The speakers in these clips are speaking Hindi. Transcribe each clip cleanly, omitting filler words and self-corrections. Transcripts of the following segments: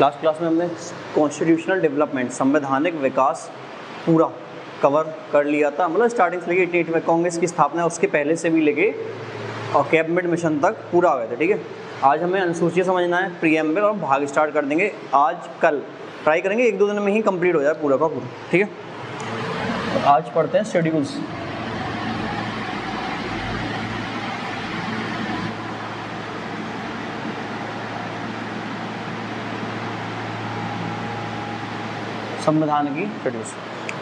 लास्ट क्लास में हमने कॉन्स्टिट्यूशनल डेवलपमेंट, संवैधानिक विकास पूरा कवर कर लिया था, मतलब स्टार्टिंग से लेके 88 में कांग्रेस की स्थापना उसके पहले से भी लेके और कैबिनेट मिशन तक पूरा आ गए थे। ठीक है, आज हमें अनुसूची समझना है, प्रीएम्बल और भाग स्टार्ट कर देंगे आज कल, ट्राई करेंगे 1-2 दिन में ही कंप्लीट हो जाए पूरा का पूरा। ठीक है, तो आज पढ़ते हैं शेड्यूल्स। संविधान की शेड्यूल्स।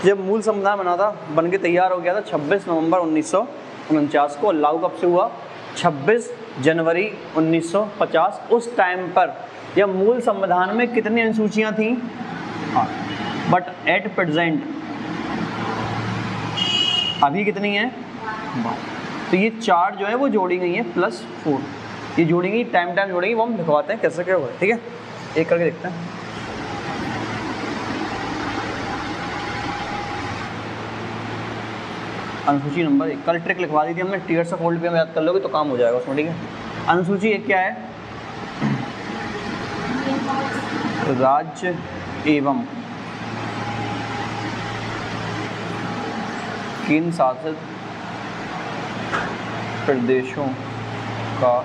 जब मूल संविधान बना था, बन के तैयार हो गया था 26 नवंबर 1949 को, लागू कब से हुआ 26 जनवरी 1950। उस टाइम पर यह मूल संविधान में कितनी अनुसूचियां थी? 8, बट एट प्रेजेंट अभी कितनी है? 12। तो ये 4 जो है वो जोड़ी गई है +4, ये जोड़ी गई, टाइम जोड़ेंगी, वो हम दिखवाते हैं कैसे क्या हुआ। ठीक है, एक करके देखते हैं। अनुसूची नंबर 1, कल ट्रिक लिखवा दी थी हमने, टीयर्स ऑफ फोल्ड पे याद कर लोगे तो काम हो जाएगा उसमें। ठीक है, अनुसूची 1 क्या है? राज्य एवं केंद्र शासित प्रदेशों का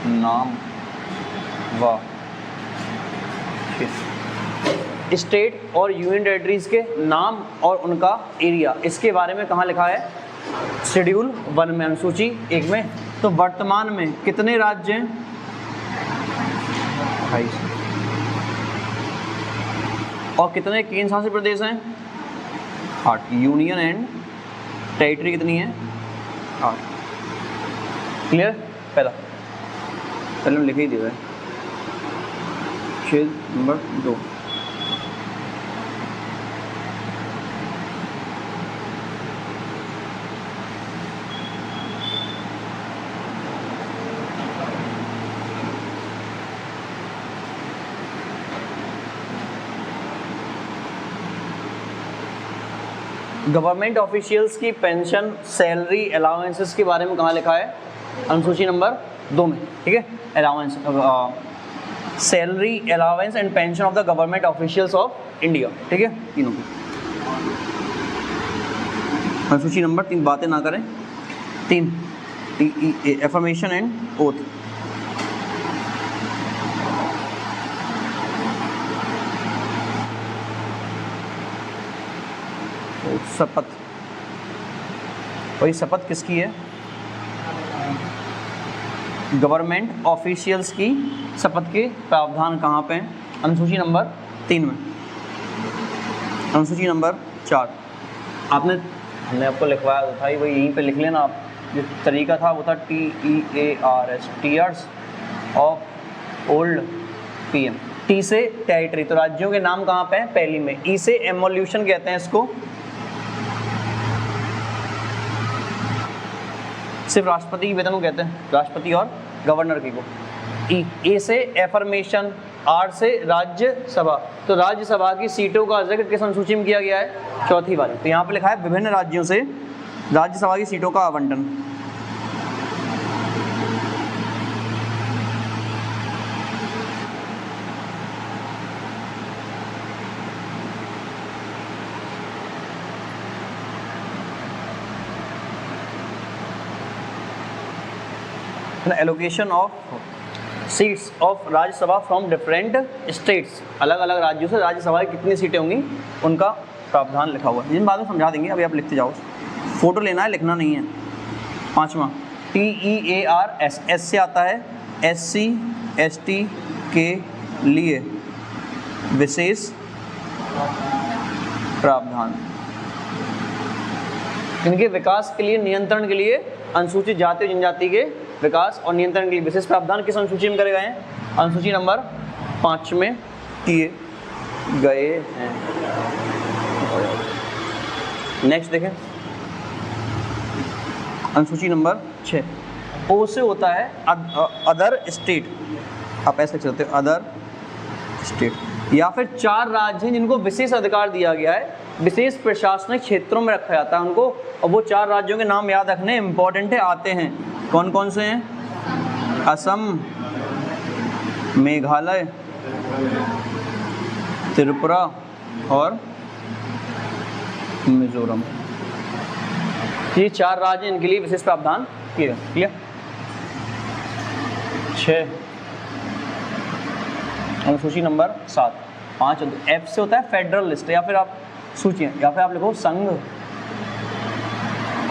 नाम व स्टेट और यूनियन टेरिटरीज के नाम और उनका एरिया, इसके बारे में कहाँ लिखा है? शेड्यूल 1 में, अनुसूची 1 में। तो वर्तमान में कितने राज्य हैं? 28। और कितने केंद्र शासित प्रदेश हैं? 8। यूनियन एंड टेरिटरी कितनी है? 8। क्लियर? पहले हम लिख ही दिया है। छेद नंबर 2, गवर्नमेंट ऑफिशियल्स की पेंशन, सैलरी, अलाउंसेस के बारे में कहाँ लिखा है? अनुसूची नंबर 2 में। ठीक है, allowance, salary, allowance and pension of the government officials of India. ठीक है, तीनों की अनुसूची नंबर 3, बातें ना करें। 3, एफर्मेशन एंड ओथ। शपथ, वही शपथ किसकी है? गवर्नमेंट ऑफिशियल्स की शपथ के प्रावधान कहाँ पे हैं? अनुसूची नंबर 3 में। अनुसूची नंबर 4, हमने आपको लिखवाया था, वही यहीं पे लिख लेना आप। जो तरीका था वो था TEARS, tears of old PM। T से टेरिटरी, तो राज्यों के नाम कहाँ पे हैं? पहली में। E से एमोल्यूशन कहते हैं इसको, सिर्फ राष्ट्रपति की वेतन को कहते हैं, राष्ट्रपति और गवर्नर की को। ए से एफर्मेशन, R से राज्यसभा, तो राज्यसभा की सीटों का जिक्र किस अनुसूची में किया गया है? 4थी वाली। तो यहाँ पे लिखा है विभिन्न राज्यों से राज्यसभा की सीटों का आवंटन। Allocation of seats of Rajya Sabha from different states, अलग अलग राज्यों से राज्यसभा की कितनी सीटें होंगी उनका प्रावधान लिखा हुआ है, जिन बातों समझा देंगे। अभी आप लिखते जाओ, फोटो लेना है, लिखना नहीं है। 5वां TEARS, S से आता है SC ST के लिए विशेष प्रावधान, इनके विकास के लिए, नियंत्रण के लिए, अनुसूचित जाति और जनजाति के विकास और नियंत्रण के लिए विशेष प्रावधान किस अनुसूची में करे गए हैं? अनुसूची नंबर 5 में किए गए हैं। नेक्स्ट देखें, अनुसूची नंबर 6, O से होता है अदर स्टेट, आप ऐसे लिख सकते हो अदर स्टेट, या फिर 4 राज्य हैं जिनको विशेष अधिकार दिया गया है, विशेष प्रशासनिक क्षेत्रों में रखा जाता है उनको, और वो 4 राज्यों के नाम याद रखने इंपॉर्टेंट है, आते हैं। कौन कौन से हैं? असम, मेघालय, त्रिपुरा और मिजोरम। ये 4 राज्य, इनके लिए विशेष प्रावधान किए गए। क्लियर। 6 अनुसूची नंबर 7, 5 F से होता है फेडरल लिस्ट, या फिर आप सूची, या फिर आप लिखो संघ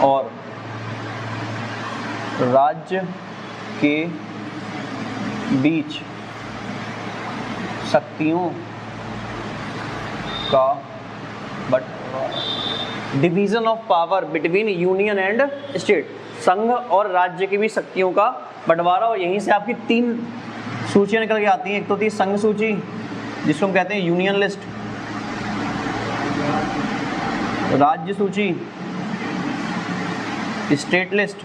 और राज्य के बीच शक्तियों का division of power between union and state. संघ और राज्य के बीच शक्तियों का बंटवारा, और यहीं से आपकी 3 सूचियां निकल के आती हैं। एक तो थी संघ सूची, जिसको हम कहते हैं यूनियन लिस्ट, राज्य सूची, स्टेट लिस्ट,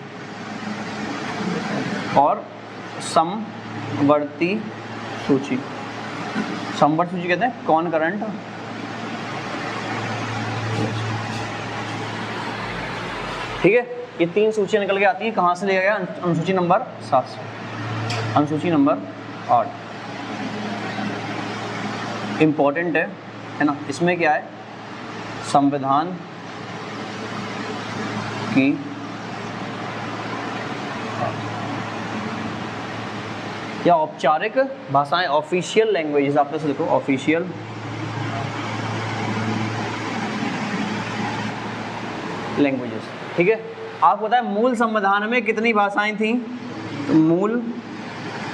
और समवर्ती सूची। समवर्ती सूची कहते हैं कॉनकरेंट। ठीक है, ये 3 सूचियां निकल के आती हैं। कहाँ से लिया गया? अनुसूची नंबर 7 से। अनुसूची नंबर 8 इम्पोर्टेंट है ना। इसमें क्या है? संविधान की या औपचारिक भाषाएं, ऑफिशियल लैंग्वेजेस, आप से लिखो ऑफिशियल लैंग्वेजेस। ठीक है, आपको पता है मूल संविधान में कितनी भाषाएं थी? तो मूल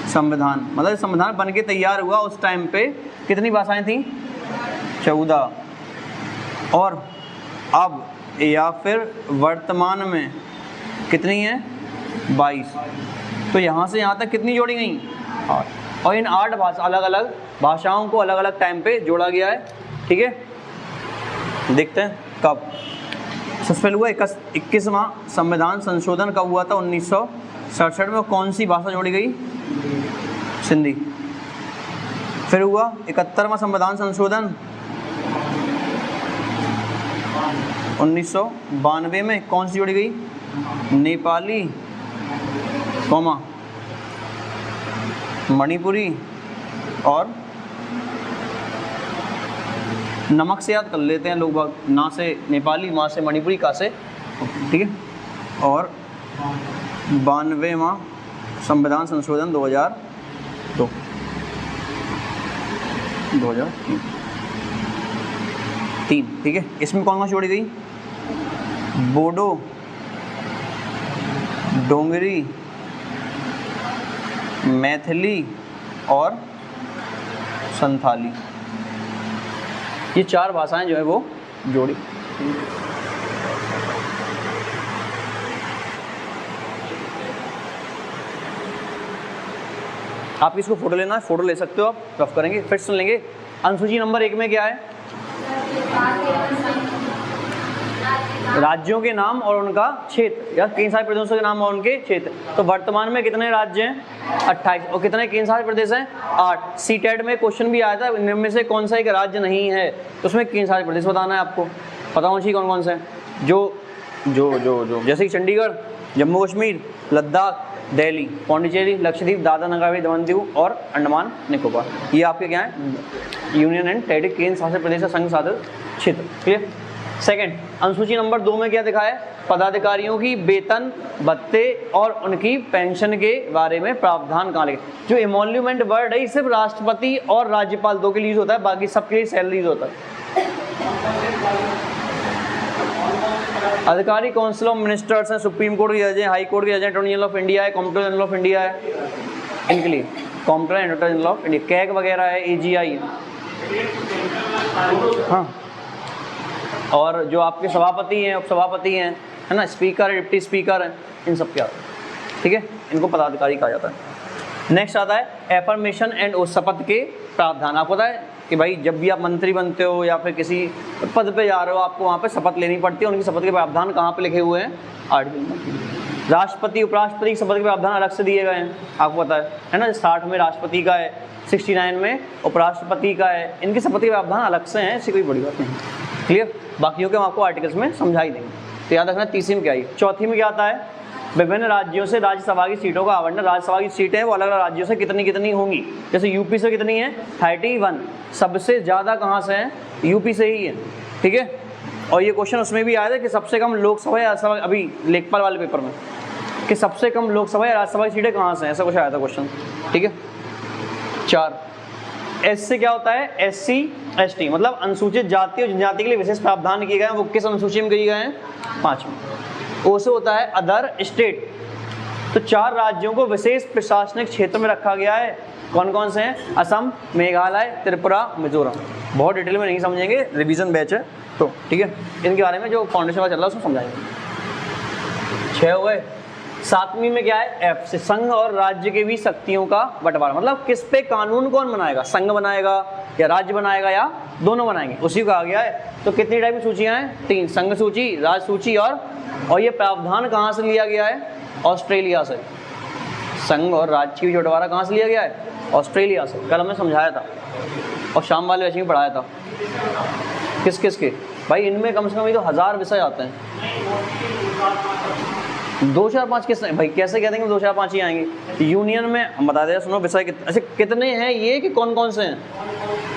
संविधान मतलब संविधान बन के तैयार हुआ उस टाइम पे कितनी भाषाएं थी? 14। और अब या फिर वर्तमान में कितनी है? 22। तो यहाँ से यहाँ तक कितनी जोड़ी गई? 8। और इन 8 भाषा अलग अलग भाषाओं को अलग अलग टाइम पे जोड़ा गया है। ठीक है, देखते हैं कब सबसे पहले हुआ 21वां संविधान संशोधन कब हुआ था? 1967 में। कौन सी भाषा जोड़ी गई? सिंधी। फिर हुआ 71वां संविधान संशोधन 1992 में। कौन सी जोड़ी गई? नेपाली, मणिपुरी और नमक से याद कर लेते हैं लोग बाग, ना से नेपाली, माँ से मणिपुरी, का से। ठीक है, और 92वां संविधान संशोधन 2003। ठीक है, इसमें कौन कौन जोड़ी गई? बोडो, डोंगरी, मैथिली और संथाली। ये 4 भाषाएं जो है वो जोड़ी। आप इसको फोटो लेना है, फोटो ले सकते हो, आप रफ करेंगे, फिर सुन लेंगे। अनुसूची नंबर 1 में क्या है? राज्यों के नाम और उनका क्षेत्र, या केंद्र शासित प्रदेशों के नाम और उनके क्षेत्र। तो वर्तमान में कितने राज्य हैं? 28। और कितने केंद्र शासित प्रदेश हैं? 8। सीटेट में क्वेश्चन भी आया था, इनमें से कौन सा एक राज्य नहीं है, तो उसमें केंद्र शासित प्रदेश बताना है आपको। पता होना चाहिए कौन कौन से हैं। जो जैसे कि चंडीगढ़, जम्मू कश्मीर, लद्दाख, दिल्ली, पौंडीचेरी, लक्षद्वीप, दादरा नगर हवेली, दमन दीव और अंडमान निकोबार। ये आपके क्या है? यूनियन एंड टेरिटरी, केंद्र शासित प्रदेश या संघ शासित क्षेत्र। क्लियर। सेकंड, अनुसूची नंबर 2 में क्या दिखा है? पदाधिकारियों की वेतन, भत्ते और उनकी पेंशन के बारे में प्रावधान कहाँ लिखे? जो इमोल्यूमेंट वर्ड है, सिर्फ राष्ट्रपति और राज्यपाल 2 के लिए यूज होता है, बाकी सबके लिए सैलरीज होता है। अधिकारी काउंसिल ऑफ मिनिस्टर्स हैं, सुप्रीम कोर्ट के जज हैं, हाई कोर्ट के जज हैं, अटॉर्नी जनरल ऑफ इंडिया है, कॉम्प्ट्रोलर जनरल ऑफ इंडिया है, इनके लिए comptroller and attorney general of India, CAG वगैरह है, AGI है। हाँ, और जो आपके सभापति हैं, उपसभापति हैं, है ना, स्पीकर है, डिप्टी स्पीकर हैं, इन सब के आते हैं। ठीक है, इनको पदाधिकारी कहा जाता है। नेक्स्ट आता है एफर्मेशन एंड ओथ, शपथ के प्रावधान। आपको पता है कि भाई जब भी आप मंत्री बनते हो या फिर किसी पद पे जा रहे हो, आपको वहाँ पे शपथ लेनी पड़ती है। उनकी शपथ के प्रावधान कहाँ पे लिखे हुए हैं? आर्टिकल में। राष्ट्रपति, उपराष्ट्रपति की शपथ के प्रावधान अलग से दिए गए हैं, आपको पता है ना। 60 में राष्ट्रपति का है, 69 में उपराष्ट्रपति का है। इनकी शपथ के प्रावधान अलग से हैं, ऐसी कोई बड़ी बात नहीं। क्लियर। बाकियों के हम आपको आर्टिकल्स में समझा ही देंगे, तो याद रखना। तीसरी में क्या है? चौथी में क्या आता है? विभिन्न राज्यों से राज्यसभा की सीटों का आवंटन। राज्यसभा की सीटें वो अलग अलग राज्यों से कितनी कितनी होंगी। जैसे यूपी से कितनी है 31, सबसे ज़्यादा कहाँ से है, यूपी से ही है, ठीक है। और ये क्वेश्चन उसमें भी आया था कि सबसे कम लोकसभा या राज्यसभा, अभी लेखपाल वाले पेपर में, कि सबसे कम लोकसभा या राज्यसभा की सीटें कहाँ से हैं, ऐसा कुछ आया था क्वेश्चन, ठीक है। 4, एस से क्या होता है, SC ST मतलब अनुसूचित जाति और जनजाति के लिए विशेष प्रावधान किए गए हैं, वो किस अनुसूची में किए गए हैं, 5 में। ओ से होता है अदर स्टेट, तो 4 राज्यों को विशेष प्रशासनिक क्षेत्र में रखा गया है। कौन कौन से हैं, असम, मेघालय, त्रिपुरा, मिजोरम। बहुत डिटेल में नहीं समझेंगे, रिवीजन बैच है तो, ठीक है। इनके बारे में जो फाउंडेशन वाला चल रहा है उसको समझाएंगे। 6 हो गए। 7वीं में क्या है, F से संघ और राज्य के बीच शक्तियों का बंटवारा, मतलब किस पे कानून कौन बनाएगा, संघ बनाएगा या राज्य बनाएगा या दोनों बनाएंगे, उसी को कहा गया है। तो कितनी टाइप की सूचियां हैं, 3, संघ सूची, राज्य सूची और ये प्रावधान कहाँ से लिया गया है, ऑस्ट्रेलिया से। संघ और राज्य की बंटवारा कहाँ से लिया गया है, ऑस्ट्रेलिया से। कल हमने समझाया था और शाम वाले वैसे भी पढ़ाया था। किस किस के भाई, इनमें कम से कम तो 1000 विषय आते हैं। 2, 4, 5 किस भाई, कैसे कह देंगे 2, 4, 5 ही आएंगे। यूनियन में हम बता दें, सुनो विषय ऐसे कितने हैं ये, कि कौन कौन से हैं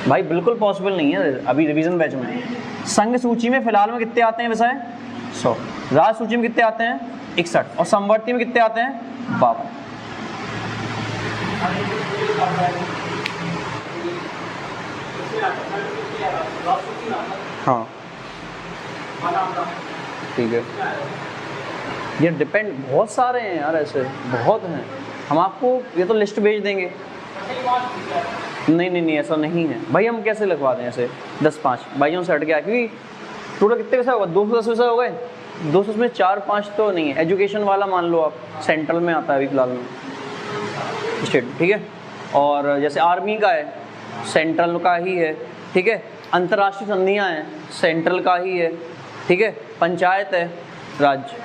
भाई, बिल्कुल पॉसिबल नहीं है अभी रिवीजन बैच में। संघ सूची में फिलहाल में कितने आते हैं विषय, 100। राज्य सूची में कितने आते हैं, 61। और समवर्ती में कितने आते हैं, 52। हाँ ठीक है, ये डिपेंड, बहुत सारे हैं यार, ऐसे बहुत हैं। हम आपको ये तो लिस्ट भेज देंगे। नहीं ऐसा नहीं है भाई, हम कैसे लिखवा दें ऐसे 10-5 भाइयों से हट गया, क्योंकि टोटल कितने विषय होगा, 210 विषय हो गए। 200 में 4-5 तो नहीं है। एजुकेशन वाला मान लो आप, सेंट्रल में आता है अभी फिलहाल में, स्टेट, ठीक है। और जैसे आर्मी का है, सेंट्रल का ही है, ठीक है। अंतर्राष्ट्रीय संधियाँ हैं, सेंट्रल का ही है, ठीक है। पंचायत है, राज्य,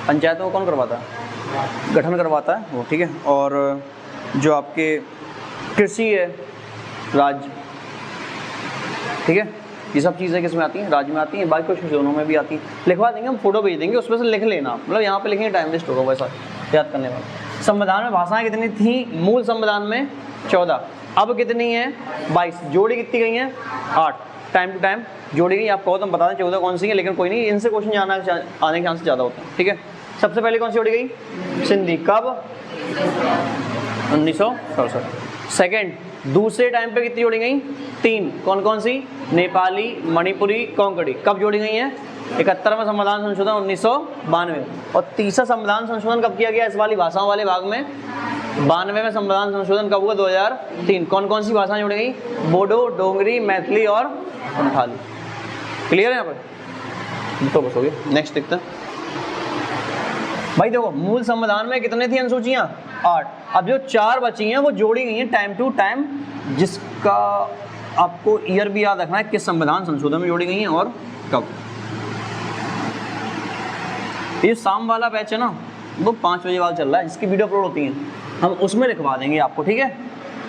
पंचायतों को कौन करवाता है, गठन करवाता है वो, ठीक है। और जो आपके कृषि है, राज्य, ठीक है। ये सब चीज़ें किस में आती हैं, राज्य में आती हैं। बाकी कुछ जोनों में भी आती हैं। लिखवा देंगे हम, फोटो भेज देंगे, उसमें से लिख लेना, मतलब यहाँ पे लिखेंगे टाइम वेस्ट होगा वैसा याद करने वाला। संविधान में भाषाएं कितनी थी, मूल संविधान में 14, अब कितनी है 22। जोड़ी कितनी गई हैं 8, टाइम टू टाइम जोड़ी गई। आप कहो तो हम बता दें 14 कौन सी है, लेकिन कोई नहीं, इनसे क्वेश्चन आने के चांस ज़्यादा होता है, ठीक है। सबसे पहले कौन सी जोड़ी गई, सिंधी, कब, 1967। सेकेंड, दूसरे टाइम पे कितनी जोड़ी गई, 3, कौन कौन सी, नेपाली, मणिपुरी, कोंकणी। कब जोड़ी गई हैं, 71वां संविधान संशोधन 1992। और तीसरा संविधान संशोधन कब किया गया इस वाली भाषाओं वाले भाग में, 92 में संविधान संशोधन कब हुआ, 2003। कौन कौन सी भाषाएं जोड़ी गई, बोडो, डोगरी, मैथिली और संथाली। क्लियर है यहाँ पर, तो बस हो गया। नेक्स्ट देखते हैं भाई। देखो मूल संविधान में कितने थी अनुसूचियाँ, 8। अब जो 4 बची हैं वो जोड़ी गई हैं टाइम टू टाइम, जिसका आपको ईयर भी याद रखना है, किस संविधान संशोधन में जोड़ी गई हैं और कब। ये शाम वाला बैच है ना, वो 5 बजे बाद चल रहा है, जिसकी वीडियो अपलोड होती है, हम उसमें लिखवा देंगे आपको, ठीक है।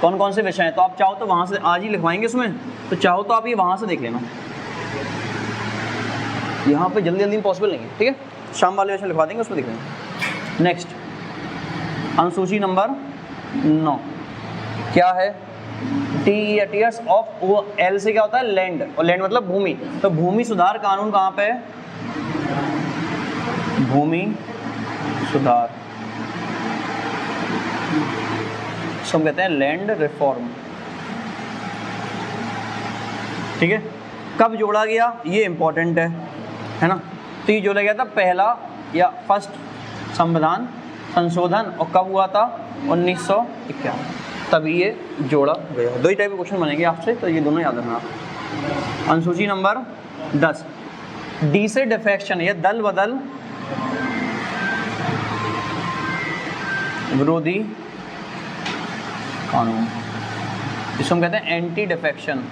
कौन कौन से विषय हैं, तो आप चाहो तो वहाँ से आज ही लिखवाएंगे उसमें, तो चाहो तो आप ये वहाँ से देख लेना। यहाँ पे जल्दी जल्दी पॉसिबल नहीं है, ठीक है। शाम वाले विषय लिखवा देंगे, उसमें देख लेंगे। नेक्स्ट, अनुसूची नंबर 9 क्या है, टीयर्स ऑफ, वो एल से क्या होता है, लैंड, और लैंड मतलब भूमि। तो भूमि सुधार कानून कहाँ पे है, भूमि सुधार, इसको हम कहते हैं लैंड रिफॉर्म, ठीक है। कब जोड़ा गया ये इंपॉर्टेंट है ना। तो ये जोड़ा गया था पहला या फर्स्ट संविधान संशोधन, और कब हुआ था 1951, तभी ये जोड़ा गया। 2 ही टाइप के क्वेश्चन बनेंगे आपसे, तो ये दोनों याद रखना आप। अनुसूची नंबर 10, डी से डिफेक्शन, ये दल बदल विरोधी कानून, इसको हम कहते हैं एंटी डिफेक्शन,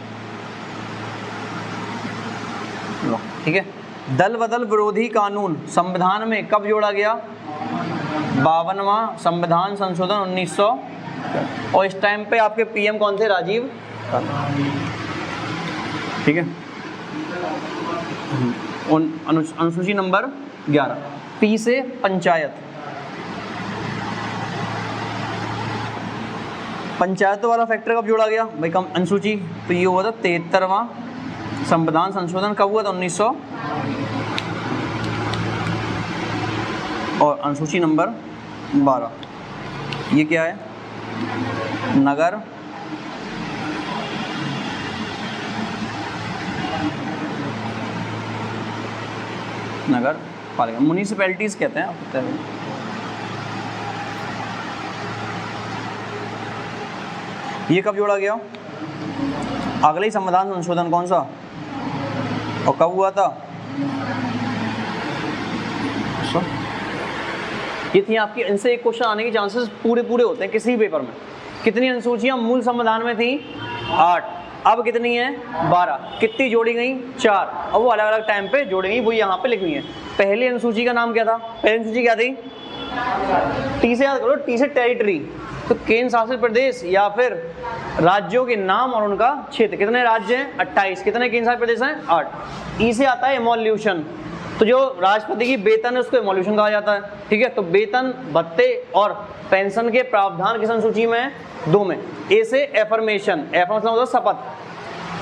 ठीक है। दल बदल विरोधी कानून संविधान में कब जोड़ा गया, 52वां संविधान संशोधन 1900। और इस टाइम पे आपके पीएम कौन थे, राजीव, ठीक है। अनुसूची नंबर 11, पी से पंचायत, पंचायतों वाला फैक्टर कब जोड़ा गया भाई? कम अनुसूची, तो ये हुआ था 73वां संविधान संशोधन कब हुआ था? 1900। और अनुसूची नंबर 12 ये क्या है? नगर पालिका, म्युनिसिपैलिटीज कहते हैं आप। ये कब जोड़ा गया? अगले ही संविधान संशोधन कौन सा और कब हुआ था? ये थी आपकी, इनसे एक क्वेश्चन आने के चांसेस पूरे होते हैं किसी पेपर में। कितनी अनुसूचियां मूल संविधान में थी? 8। अब कितनी है? 12। कितनी जोड़ी गई? 4। अब वो अलग अलग टाइम पे जोड़ी गई, वो यहाँ पे लिखी है। पहली अनुसूची का नाम क्या था? पहली अनुसूची क्या थी? टी से याद करो, टी से टेरिटरी, तो केंद्र शासित प्रदेश या फिर राज्यों के नाम और उनका क्षेत्र। कितने राज्य हैं? 28। कितने केंद्र शासित प्रदेश हैं? 8। ई से आता है इमोल्यूशन, तो जो राष्ट्रपति की वेतन है उसको इमोल्यूशन कहा जाता है, ठीक है। तो वेतन, भत्ते और पेंशन के प्रावधान किस अनुसूची में है? 2 में। ए से एफर्मेशन, एफर्मेशन मतलब शपथ,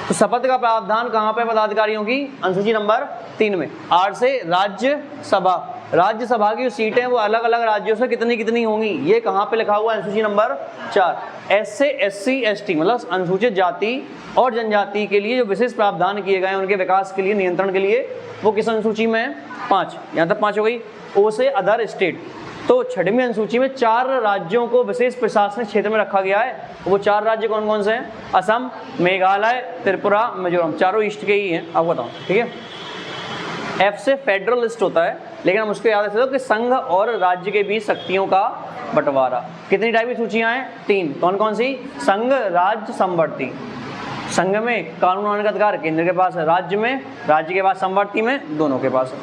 तो शपथ का प्रावधान कहाँ पे? पदाधिकारियों की अनुसूची नंबर 3 में। 8 से राज्यसभा, राज्यसभा की जो सीटें हैं वो अलग अलग राज्यों से कितनी कितनी होंगी, ये कहाँ पे लिखा हुआ है? अनुसूची नंबर 4। एस से SC ST मतलब अनुसूचित जाति और जनजाति के लिए जो विशेष प्रावधान किए गए हैं उनके विकास के लिए, नियंत्रण के लिए, वो किस अनुसूची में है? 5। यहाँ तक 5 हो गई। ओ से अदर स्टेट, तो 6वीं अनुसूची में 4 राज्यों को विशेष प्रशासनिक क्षेत्र में रखा गया है। वो 4 राज्य कौन कौन से हैं? असम, मेघालय, त्रिपुरा, मिजोरम, चारों ईस्ट के ही हैं, आप बताओ, ठीक है। एफ से फेडरलिस्ट होता है, लेकिन हम उसको याद रख सकते हो कि संघ और राज्य के बीच शक्तियों का बंटवारा। कितनी टाइप की सूचियां हैं? 3। कौन कौन सी? संघ, राज्य, समवर्ती। संघ में कानून बनाने का अधिकार केंद्र के पास है, राज्य में, राज्य के पास, समवर्ती में दोनों के पास है,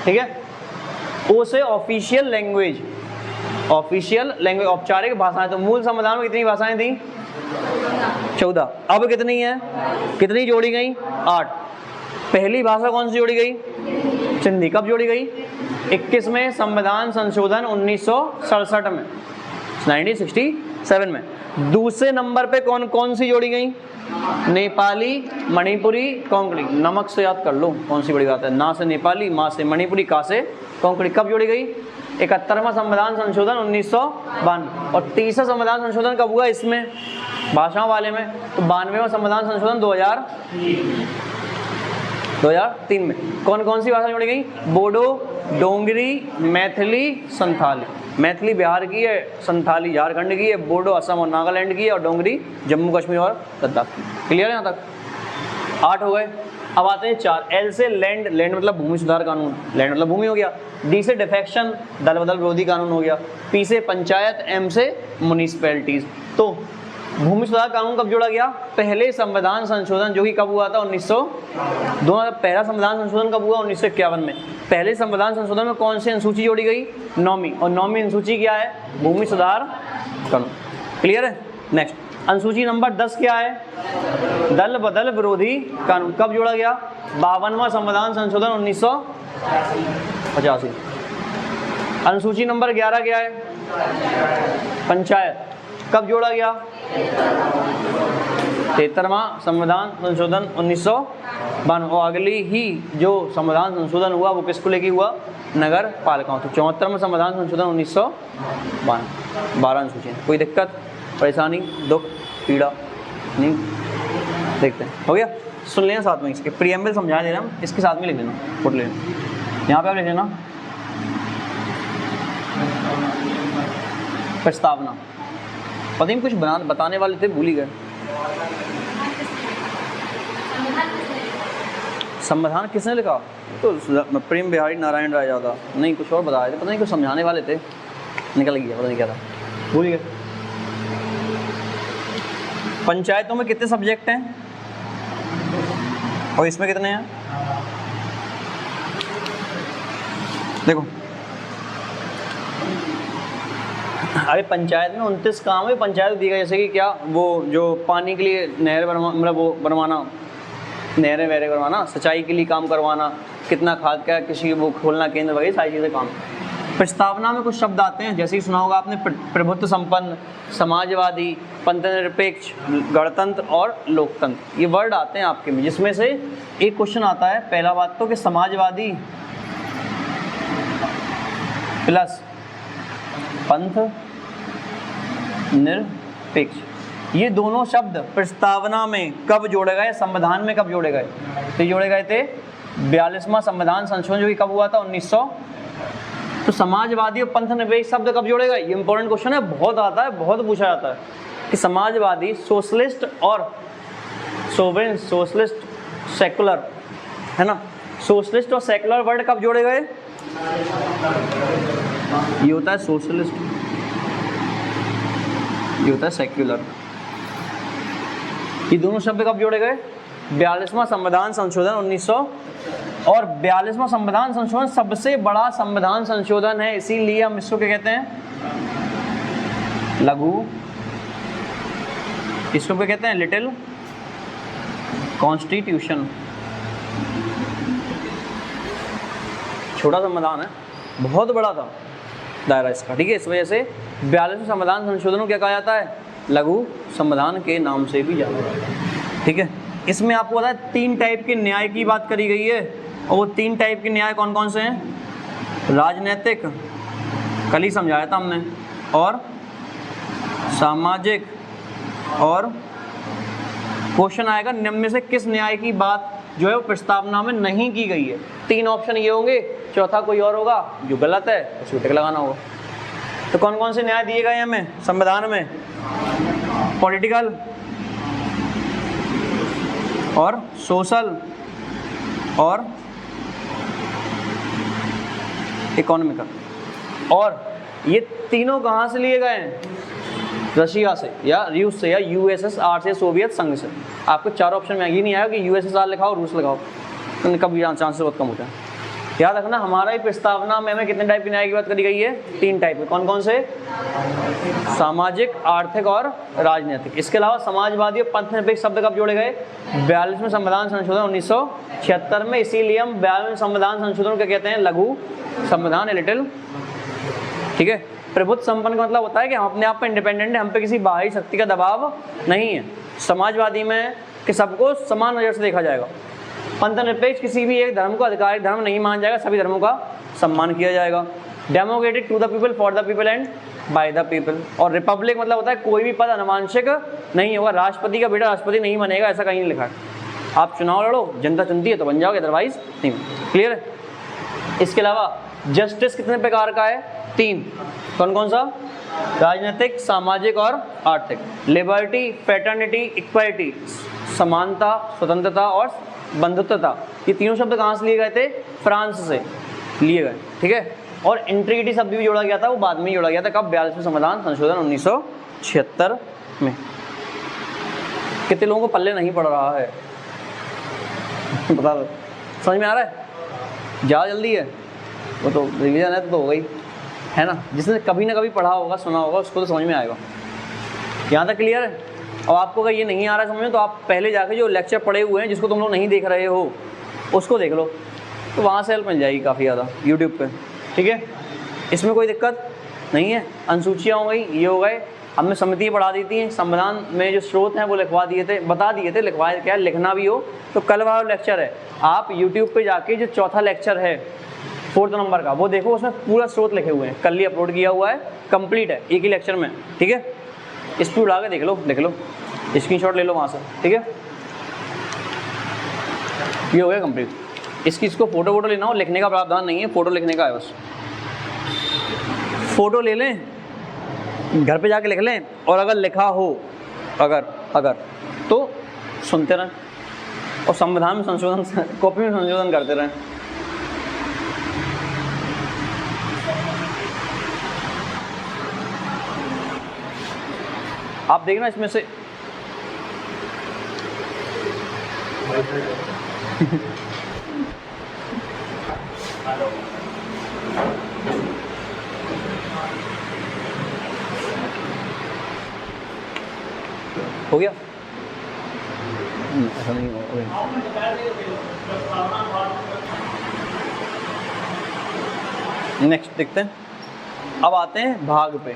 ठीक है। ओ से ऑफिशियल लैंग्वेज, ऑफिशियल लैंग्वेज औपचारिक भाषाएं, तो मूल संविधान में कितनी भाषाएं थी? 14। अब कितनी है? कितनी जोड़ी गई? 8। पहली भाषा कौन सी जोड़ी गई? सिंधी। कब जोड़ी गई? 21 में संविधान संशोधन 1967 में, 1967 में। दूसरे नंबर पे कौन कौन सी जोड़ी गई? नेपाली, मणिपुरी, कोंकणी। नमक से याद कर लो कौन सी बड़ी बात है। ना से नेपाली, मा से मणिपुरी, का से कोंकणी। कब जोड़ी गई? 71वां संविधान संशोधन 1992। और तीसरा संविधान संशोधन कब हुआ इसमें? भाषाओं वाले में, तो 92वां संविधान संशोधन 2003 में। कौन कौन सी भाषा जोड़ी गई? बोडो, डोंगरी, मैथिली, संथाली। मैथिली बिहार की है, संथाली झारखंड की है, बोडो असम और नागालैंड की है, और डोंगरी जम्मू कश्मीर और लद्दाख की। क्लियर है यहाँ तक? 8 हो गए। अब आते हैं 4। एल से लैंड, लैंड मतलब भूमि सुधार कानून, लैंड मतलब भूमि हो गया। डी से डिफेक्शन, दल बदल विरोधी कानून हो गया। पी से पंचायत, एम से म्युनिसिपैलिटीज। तो भूमि सुधार कानून कब जोड़ा गया? पहले संविधान संशोधन जो कि कब हुआ था? 1902। पहला संविधान संशोधन कब हुआ? 1951 में। पहले संविधान संशोधन में कौन सी अनुसूची जोड़ी गई? 9वीं। और 9वीं अनुसूची क्या है? भूमि सुधार कानून। क्लियर है? नेक्स्ट अनुसूची नंबर 10 क्या है? दल बदल विरोधी कानून। कब जोड़ा गया? 52वां संविधान संशोधन 1985। अनुसूची नंबर 11 क्या है? पंचायत। कब जोड़ा गया? 73वां संविधान संशोधन 1992। और अगली ही जो संविधान संशोधन हुआ वो किसको लेके हुआ? नगर पालिकाओं। तो 74वां संविधान संशोधन 1992। 12 अनुसूची। कोई दिक्कत, परेशानी, दुख, पीड़ा नहीं? देखते हैं, हो गया। सुन लेना साथ में, इसके प्रीएम्बल समझा दे रहा हूँ, इसके साथ में लिख लेना, फोट लेना। यहाँ पे आप लिख लेना प्रस्तावना। पता नहीं कुछ बताने वाले थे, भूल ही गए। संविधान किसने लिखा? तो प्रेम बिहारी नारायण राय यादव। नहीं, कुछ और बता रहे थे, पता नहीं कुछ समझाने वाले थे, निकल गया, पता नहीं क्या था, भूल गए। पंचायतों में कितने सब्जेक्ट हैं और इसमें कितने हैं? देखो, अरे पंचायत में 29 काम है। पंचायत दी गई जैसे कि क्या, वो जो पानी के लिए नहर मतलब वो बनवाना, नहरें वहरें बनवाना, सिंचाई के लिए काम करवाना, कितना खाद का, किसी वो खोलना केंद्र वगैरह, सारी चीज़ें काम। प्रस्तावना में कुछ शब्द आते हैं, जैसे कि सुना होगा आपने, प्रभुत्व संपन्न, समाजवादी, पंथनिरपेक्ष, गणतंत्र और लोकतंत्र, ये वर्ड आते हैं आपके में, जिसमें से एक क्वेश्चन आता है। पहला बात तो कि समाजवादी प्लस पंथ निरपेक्ष, ये दोनों शब्द प्रस्तावना में कब जोड़े गए, संविधान में कब जोड़े गए? तो जोड़े गए थे 42वां संविधान संशोधन, जो कि कब हुआ था? 1900। तो समाजवादी और पंथ निरपेक्ष शब्द कब जोड़े गए? ये इंपॉर्टेंट क्वेश्चन है, बहुत आता है, बहुत पूछा जाता है कि समाजवादी, सोशलिस्ट और सोवरेन, सोशलिस्ट सेकुलर, है ना, सोशलिस्ट और सेकुलर वर्ड कब जोड़े गए? ये होता है सोशलिस्ट, ये होता है सेक्युलर। ये दोनों शब्द कब जोड़े गए? 42वां संविधान संशोधन 1900। और 42वां संविधान संशोधन सबसे बड़ा संविधान संशोधन है, इसीलिए हम इसको क्या कहते हैं? लघु। इसको क्या कहते हैं? Little constitution. छोटा संविधान है, बहुत बड़ा था दायरा इसका, ठीक है। इस वजह से 42वें संविधान संशोधन को क्या कहा जाता है? लघु संविधान के नाम से भी जाना जाता है, ठीक है। इसमें आपको पता है 3 टाइप के न्याय की बात करी गई है, और वो 3 टाइप के न्याय कौन कौन से हैं? राजनैतिक, कल ही समझाया था हमने, और सामाजिक, और क्वेश्चन आएगा निम्न में से किस न्याय की बात जो है वो प्रस्तावना में नहीं की गई है? 3 ऑप्शन ये होंगे, चौथा कोई और होगा जो गलत है, उसको टिक लगाना होगा। तो कौन कौन से न्याय दिए गए हैं हमें संविधान में? पॉलिटिकल और सोशल और इकोनॉमिकल। और ये तीनों कहाँ से लिए गए हैं? रशिया से या रूस से या यूएसएसआर से, सोवियत संघ से। आपको 4 ऑप्शन में ये नहीं आया कि यूएसएसआर लिखाओ, रूस लिखाओ, तो कभी चांसेस बहुत कम होता है। याद रखना, हमारा ही प्रस्तावना में हमें कितने टाइप की न्याय की बात करी गई है? 3 टाइप के। कौन कौन से? सामाजिक, आर्थिक और राजनीतिक। इसके अलावा समाजवादी और पंथ निरपेक्ष शब्द कब जोड़े गए? 42वें संविधान संशोधन 1976 में। इसीलिए हम 42वें संविधान संशोधन क्या कहते हैं? लघु संविधान, लिटिल, ठीक है। प्रभुत्व संपन्न का मतलब होता है कि हम अपने आप पर इंडिपेंडेंट है, हम पे किसी बाहरी शक्ति का दबाव नहीं है। समाजवादी में कि सबको समान नज़र से देखा जाएगा। पंथ निरपेक्ष, किसी भी एक धर्म को आधिकारिक धर्म नहीं माना जाएगा, सभी धर्मों का सम्मान किया जाएगा। Democratic, to the people, for the people and by the people. और रिपब्लिक मतलब होता है कोई भी पद अनुवांशिक नहीं होगा, राष्ट्रपति का बेटा राष्ट्रपति नहीं बनेगा, ऐसा कहीं नहीं लिखा है। आप चुनाव लड़ो, जनता चुनती है तो बन जाओगे, अदरवाइज नहीं। क्लियर है? इसके अलावा जस्टिस कितने प्रकार का है? 3। कौन कौन सा? राजनीतिक, सामाजिक और आर्थिक। लिबर्टी, फ्रेटर्निटी, इक्वालिटी, समानता, स्वतंत्रता और बंधुत्वता। ये तीनों शब्द कहाँ से लिए गए थे? फ्रांस से लिए गए, ठीक है। और इंटीग्रिटी शब्द भी जोड़ा गया था, वो बाद में जोड़ा गया था। कब? 42वें संविधान संशोधन 1976 में। कितने लोगों को पल्ले नहीं पड़ रहा है? बता दो, समझ में आ रहा है? ज़्यादा जल्दी है वो तो रिवीजन है तो हो गई, है ना। जिसने कभी ना कभी पढ़ा होगा, सुना होगा, उसको तो समझ में आएगा। यहाँ तक क्लियर है? और आपको अगर ये नहीं आ रहा समझ में, तो आप पहले जाके जो लेक्चर पढ़े हुए हैं, जिसको तुम लोग नहीं देख रहे हो, उसको देख लो, तो वहाँ से हेल्प मिल जाएगी काफ़ी ज़्यादा यूट्यूब पे, ठीक है। इसमें कोई दिक्कत नहीं है। अनुसूचियाँ हो गई, ये हो गए, हमने समितियाँ बढ़ा दी थी। संविधान में जो स्रोत हैं वो लिखवा दिए थे, बता दिए थे, लिखवाए क्या लिखना भी हो तो कल वाला लेक्चर है, आप यूट्यूब पे जाके जो चौथा लेक्चर है 4th नंबर का, वो देखो, उसमें पूरा स्रोत लिखे हुए हैं, कल ही अपलोड किया हुआ है, कंप्लीट है एक ही लेक्चर में, ठीक है। इस पर उड़ा के देख लो, लिख लो, स्क्रीनशॉट ले लो वहाँ से, ठीक है। ये हो गया कंप्लीट। इसको फोटो लेना हो, लिखने का प्रावधान नहीं है, फोटो लिखने का है बस। फोटो ले लें, घर पे जाके लिख लें, और अगर लिखा हो अगर तो सुनते रहें, और संविधान में संशोधन, कॉपी में संशोधन करते रहें। आप देखना इसमें से हो गया? ऐसा नहीं होगा। नेक्स्ट देखते हैं। अब आते हैं भाग पे।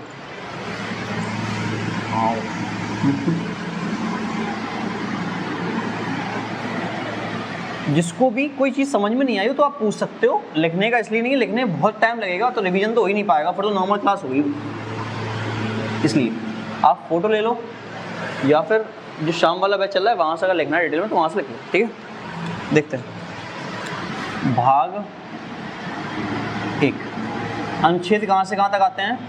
जिसको भी कोई चीज़ समझ में नहीं आई हो तो आप पूछ सकते हो, लिखने का इसलिए नहीं, लिखने में बहुत टाइम लगेगा तो रिवीजन तो हो ही नहीं पाएगा, फिर तो नॉर्मल क्लास होगी। इसलिए आप फोटो ले लो या फिर जो शाम वाला बैच चल रहा है वहाँ से अगर लिखना है डिटेल में तो वहाँ से लिख लो, ठीक है। देखते हैं भाग 1, अनुच्छेद कहाँ से कहाँ तक आते हैं,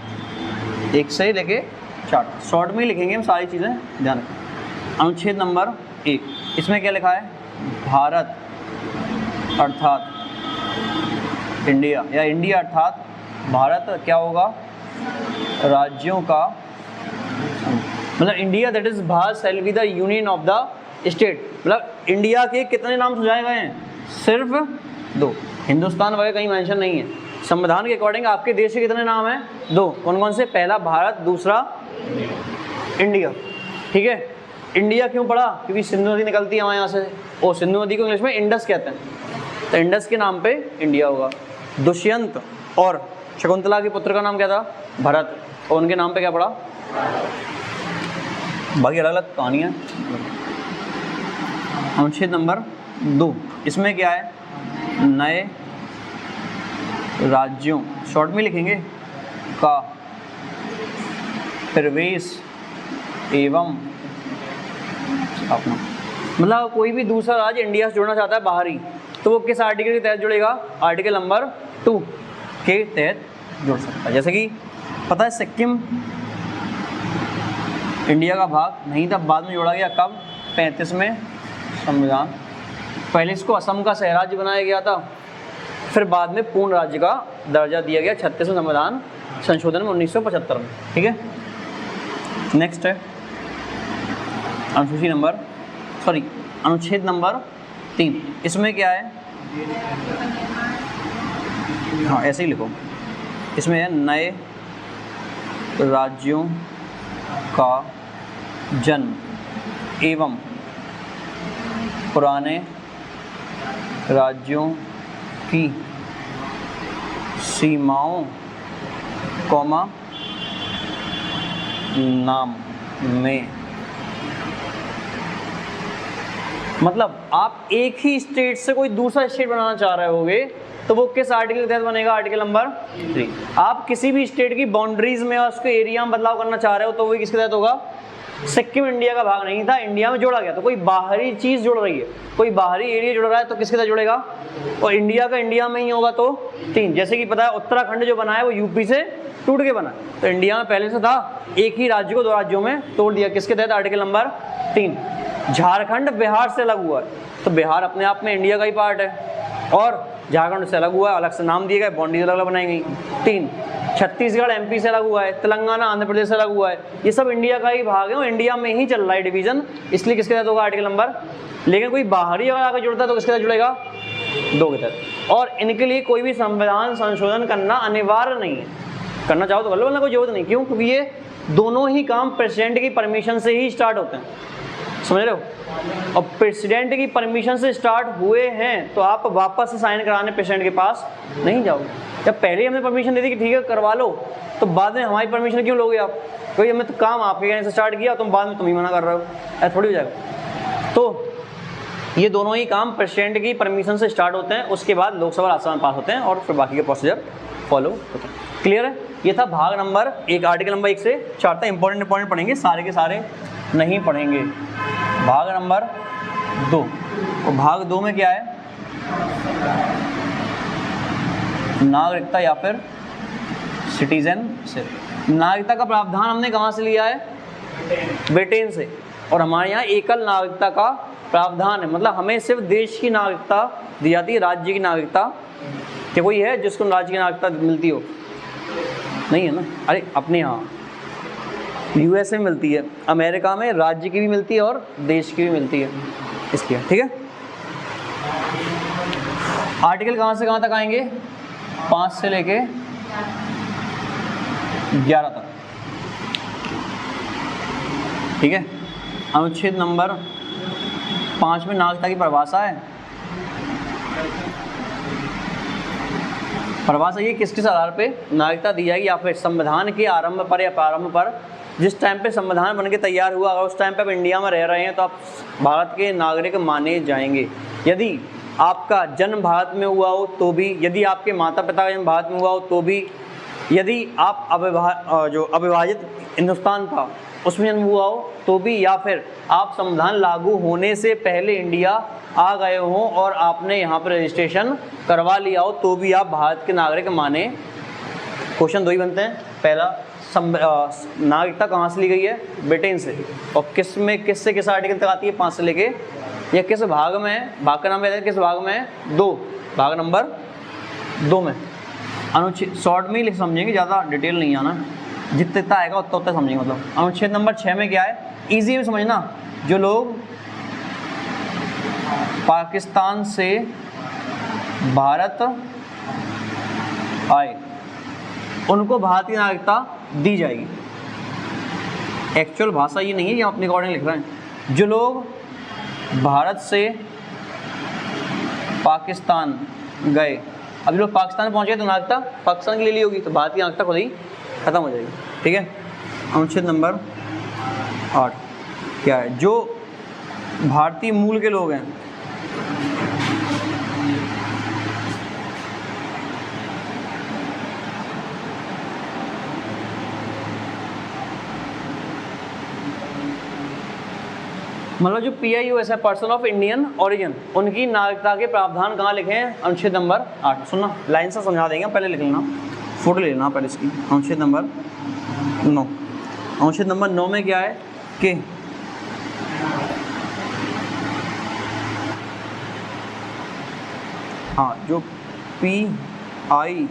1 से लेके 4। शॉर्ट में ही लिखेंगे हम सारी चीज़ें, ध्यान रखें। अनुच्छेद नंबर 1, इसमें क्या लिखा है, भारत अर्थात इंडिया, या इंडिया अर्थात भारत क्या होगा, राज्यों का, मतलब India that is Bharat shall be the union of the state. मतलब इंडिया के कितने नाम सुझाए गए हैं, सिर्फ 2, हिंदुस्तान वगैरह कहीं मेंशन नहीं है। संविधान के अकॉर्डिंग आपके देश के कितने नाम हैं, 2, कौन कौन से, पहला भारत, दूसरा इंडिया, ठीक है। इंडिया क्यों पढ़ा, क्योंकि सिंधु नदी निकलती है हमारे यहाँ से, और सिंधु नदी को इंग्लिश में इंडस कहते हैं, तो इंडस के नाम पे इंडिया होगा। दुष्यंत और शकुंतला के पुत्र का नाम क्या था, भरत, और उनके नाम पे क्या पड़ा, बाकी अलग अलग कहानियाँ। अनुच्छेद नंबर 2, इसमें क्या है, नए राज्यों, शॉर्ट में लिखेंगे, का प्रवेश एवं अपना, मतलब कोई भी दूसरा राज्य इंडिया से जुड़ना चाहता है बाहरी, तो वो किस आर्टिकल के तहत जुड़ेगा, आर्टिकल नंबर 2 के तहत जुड़ सकता है। जैसे कि पता है सिक्किम इंडिया का भाग नहीं था, बाद में जोड़ा गया, कब, 35 में संविधान, पहले इसको असम का सहराज्य बनाया गया था, फिर बाद में पूर्ण राज्य का दर्जा दिया गया 36वें संविधान संशोधन में 1975 में, ठीक है। नेक्स्ट है अनुच्छेद नंबर 3, इसमें क्या है, हाँ ऐसे ही लिखो, इसमें है नए राज्यों का जन्म एवं पुराने राज्यों की सीमाओं, कॉमा नाम में, मतलब आप एक ही स्टेट से कोई दूसरा स्टेट बनाना चाह रहे होगे तो वो किस आर्टिकल के तहत बनेगा, आर्टिकल नंबर 3। आप किसी भी स्टेट की बाउंड्रीज में और उसके एरिया में बदलाव करना चाह रहे हो तो वो किसके तहत होगा, सिक्किम इंडिया का भाग नहीं था, इंडिया में जोड़ा गया, तो कोई बाहरी चीज जुड़ रही है, कोई बाहरी एरिया जुड़ रहा है तो किसके तहत जुड़ेगा, और इंडिया का इंडिया में ही होगा तो 3। जैसे कि पता है उत्तराखंड जो बना है वो यूपी से टूट के बना, तो इंडिया में पहले से था, एक ही राज्य को 2 राज्यों में तोड़ दिया, किसके तहत, आर्टिकल नंबर 3। झारखंड बिहार से अलग हुआ है, तो बिहार अपने आप में इंडिया का ही पार्ट है, और झारखंड से अलग हुआ है, अलग से नाम दिए गए, बाउंड्री अलग अलग बनाई गई, 3। छत्तीसगढ़ एमपी से अलग हुआ है, तेलंगाना आंध्र प्रदेश से अलग हुआ है, ये सब इंडिया का ही भाग है और इंडिया में ही चल रहा है डिवीजन, इसलिए किसके तहत होगा, आर्टिकल नंबर। लेकिन कोई बाहरी अगर आकर जुड़ता है तो किसके तहत जुड़ेगा, 2 के तहत। और इनके लिए कोई भी संविधान संशोधन करना अनिवार्य नहीं है, करना चाहो तो कर लो, वरना कोई जरूरत नहीं। क्यों, क्योंकि ये दोनों ही काम प्रेसिडेंट की परमिशन से ही स्टार्ट होते हैं, समझ रहे हो, और प्रेसिडेंट की परमिशन से स्टार्ट हुए हैं तो आप वापस से साइन कराने प्रेसिडेंट के पास नहीं जाओगे। जब पहले ही हमने परमिशन दे दी कि ठीक है करवा लो, तो बाद में हमारी परमिशन क्यों लोगे आप, क्योंकि हमने तो काम आपके कहने से स्टार्ट किया, तुम बाद में तुम ही मना कर रहे हो, ऐसा थोड़ी हो जाएगा। तो ये दोनों ही काम प्रेसिडेंट की परमिशन से स्टार्ट होते हैं, उसके बाद लोकसभा राज्यसभा में पास होते हैं और फिर बाकी के प्रोसीजर फॉलो होते हैं। क्लियर है, ये था भाग नंबर 1, आर्टिकल नंबर 1 से 4 तक इंपॉर्टेंट पढ़ेंगे, सारे के सारे नहीं पढ़ेंगे। भाग नंबर 2, और भाग 2 में क्या है, नागरिकता या फिर सिटीजनशिप। नागरिकता का प्रावधान हमने कहाँ से लिया है, ब्रिटेन से, और हमारे यहाँ एकल नागरिकता का प्रावधान है, मतलब हमें सिर्फ देश की नागरिकता दी जाती है, राज्य की नागरिकता क्या कोई है जिसको राज्य की नागरिकता मिलती हो, नहीं है ना। अरे अपने यहाँ यूएस में मिलती है, अमेरिका में राज्य की भी मिलती है और देश की भी मिलती है, इसलिए ठीक है। आर्टिकल कहाँ से कहाँ तक आएंगे, 5 से लेके 11 तक, ठीक है। अनुच्छेद नंबर 5 में नागरिकता की परिभाषा है, परिभाषा ये किस आधार पे नागरिकता दी जाएगी, या फिर संविधान के आरंभ पर या प्रारंभ पर, जिस टाइम पे संविधान बन के तैयार हुआ अगर उस टाइम पे आप इंडिया में रह रहे हैं तो आप भारत के नागरिक माने जाएंगे। यदि आपका जन्म भारत में हुआ हो तो भी, यदि आपके माता पिता का जन्म भारत में हुआ हो तो भी, यदि आप अविभाजित हिंदुस्तान था उसमें जन्म हुआ हो तो भी, या फिर आप संविधान लागू होने से पहले इंडिया आ गए हों और आपने यहाँ पर रजिस्ट्रेशन करवा लिया हो तो भी आप भारत के नागरिक माने। क्वेश्चन दो ही बनते हैं। पहला, नागरिकता कहाँ से ली गई है? ब्रिटेन से। और किस में, किससे किस आर्टिकल तक आती है? 5 से लेके, या किस भाग में है? भाग का नाम याद है, किस भाग में है? 2, भाग नंबर 2 में। अनुच्छेद शॉर्ट में ही लिख समझेंगे, ज़्यादा डिटेल नहीं आना, जितना आएगा उतना समझेंगे। मतलब अनुच्छेद नंबर 6 में क्या है, ईजी में समझना। जो लोग पाकिस्तान से भारत आए उनको भारतीय नागरिकता दी जाएगी। एक्चुअल भाषा ये नहीं है, ये हम अपने अकॉर्डिंग लिख रहे हैं। जो लोग भारत से पाकिस्तान गए, अब जो लोग पाकिस्तान पहुंच गए तो नागरिकता पाकिस्तान की ले ली होगी, तो भारतीय नागरिकता खुद ही खत्म हो जाएगी। ठीक है। अनुच्छेद नंबर 8 क्या है? जो भारतीय मूल के लोग हैं, मतलब जो PIOS है, पर्सन ऑफ इंडियन ओरिजिन, उनकी नागरिकता के प्रावधान कहाँ लिखे हैं? अनुच्छेद नंबर 8। सुनना, लाइन से समझा देंगे, पहले लिख लेना, फोटो ले लेना पहले इसकी। अनुच्छेद नंबर 9। अनुच्छेद नंबर 9 में क्या है कि हाँ, जो PIOS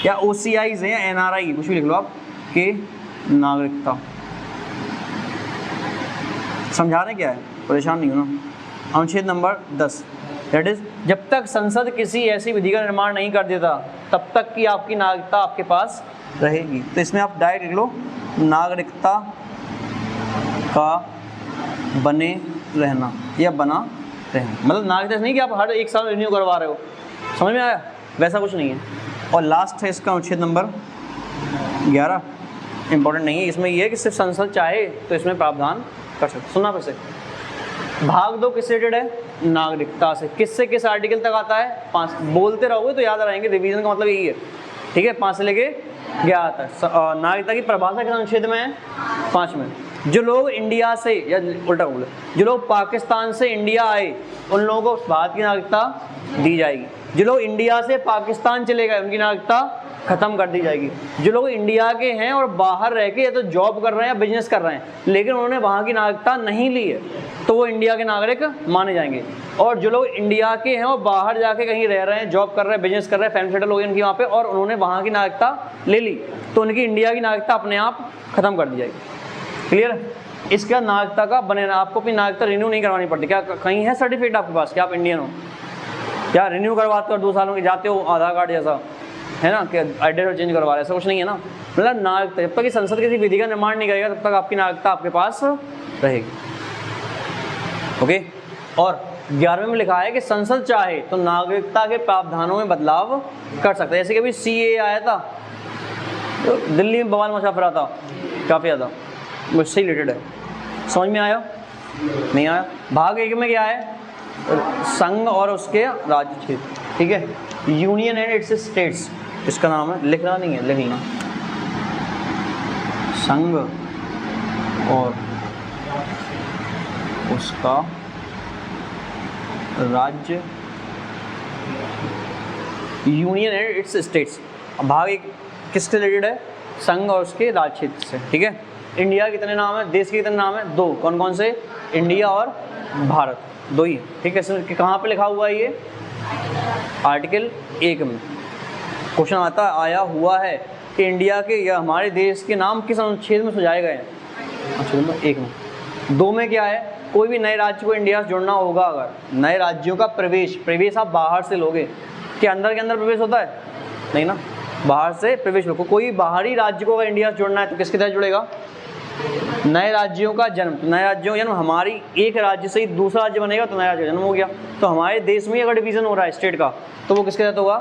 या OCIs हैं या NRI, कुछ भी लिख लो आप, के नागरिकता समझा रहे क्या है, परेशान नहीं हो ना। अनुच्छेद नंबर 10 दैट इज, जब तक संसद किसी ऐसी विधि का निर्माण नहीं कर देता तब तक की आपकी नागरिकता आपके पास रहेगी। तो इसमें आप डायरेक्ट लिख लो, नागरिकता का बने रहना या बना रहना। मतलब नागरिकता नहीं कि आप हर 1 साल रिन्यू करवा रहे हो, समझ में आया? वैसा कुछ नहीं है। और लास्ट है इसका अनुच्छेद नंबर 11, इंपॉर्टेंट नहीं है, इसमें यह है कि सिर्फ संसद चाहे तो इसमें प्रावधान कर सकते। सुनना फिर से, भाग 2 किससे रिलेटेड है? नागरिकता से। किससे किस आर्टिकल तक आता है? 5। बोलते रहोगे तो याद रहेंगे, रिवीजन का मतलब यही है। ठीक है, 5 से लेके 11 तक। नागरिकता की परिभाषा किस अनुच्छेद में है? 5 में। जो लोग इंडिया से, या उल्टा बोले, जो लोग पाकिस्तान से इंडिया आए उन लोगों को भारत की नागरिकता दी जाएगी। जो लोग इंडिया से पाकिस्तान चले गए उनकी नागरिकता खत्म कर दी जाएगी। जो लोग इंडिया के हैं और बाहर रह के या तो जॉब कर रहे हैं या बिजनेस कर रहे हैं लेकिन उन्होंने वहाँ की नागरिकता नहीं ली है तो वो इंडिया के नागरिक माने जाएंगे। और जो लोग इंडिया के हैं और बाहर जाके कहीं रह रहे हैं, जॉब कर रहे हैं, बिजनेस कर रहे हैं, फैमिली सेटल हो गई उनकी वहाँ पे और उन्होंने वहाँ की नागरिकता ले ली तो उनकी इंडिया की नागरिकता अपने आप खत्म कर दी जाएगी। क्लियर? इसके बाद नागरिकता का बने, आपको अपनी नागरिकता रिन्यू नहीं करवानी पड़ती। क्या कहीं है सर्टिफिकेट आपके पास कि आप इंडियन हो? क्या रिन्यू करवाते हो 2 सालों के जाते हो आधार कार्ड जैसा है ना कि आइडेंटिटी चेंज करवा रहे, ऐसा कुछ नहीं है ना। मतलब नागरिकता जब तक कि संसद किसी विधि का निर्माण नहीं करेगा तब तक आपकी नागरिकता आपके पास रहेगी। ओके। और 11वें में लिखा है कि संसद चाहे तो नागरिकता के प्रावधानों में बदलाव कर सकता है। जैसे कि अभी CAA आया था तो दिल्ली में बवाल मचा फिरा था काफ़ी ज़्यादा, मुझसे रिलेटेड है। समझ में आया? नहीं आया? भाग 1 में क्या है? संघ और उसके राज्य क्षेत्र। ठीक है, यूनियन एंड इट्स स्टेट्स इसका नाम है, लिखना नहीं है, लिख लेना। संघ और उसका राज्य, यूनियन एंड इट्स स्टेट्स। भाग 1 किससे रिलेटेड है? संघ और उसके राज्य क्षेत्र से। ठीक है। इंडिया के कितने नाम है? देश के कितने नाम है? 2। कौन कौन से? इंडिया और भारत, 2 ही है। ठीक है। कहाँ पे लिखा हुआ है ये? आर्टिकल 1 में क्वेश्चन आया हुआ है कि इंडिया के या हमारे देश के नाम किस अनुच्छेद में सुझाए गए हैं? अनुच्छेद नंबर 1 में। 2 में क्या है? कोई भी नए राज्य को इंडिया से जुड़ना होगा, अगर नए राज्यों का प्रवेश आप बाहर से लोगे, कि अंदर के अंदर प्रवेश होता है? नहीं ना, बाहर से प्रवेश लोगे। कोई बाहरी राज्य को अगर इंडिया से जुड़ना है तो किसके तहत जुड़ेगा? नए राज्यों का जन्म, तो नए राज्यों का जन्म हमारी एक राज्य से ही दूसरा राज्य बनेगा तो नया राज्य का जन्म हो गया। तो हमारे देश में अगर डिवीजन हो रहा है स्टेट का तो वो किसके तहत होगा?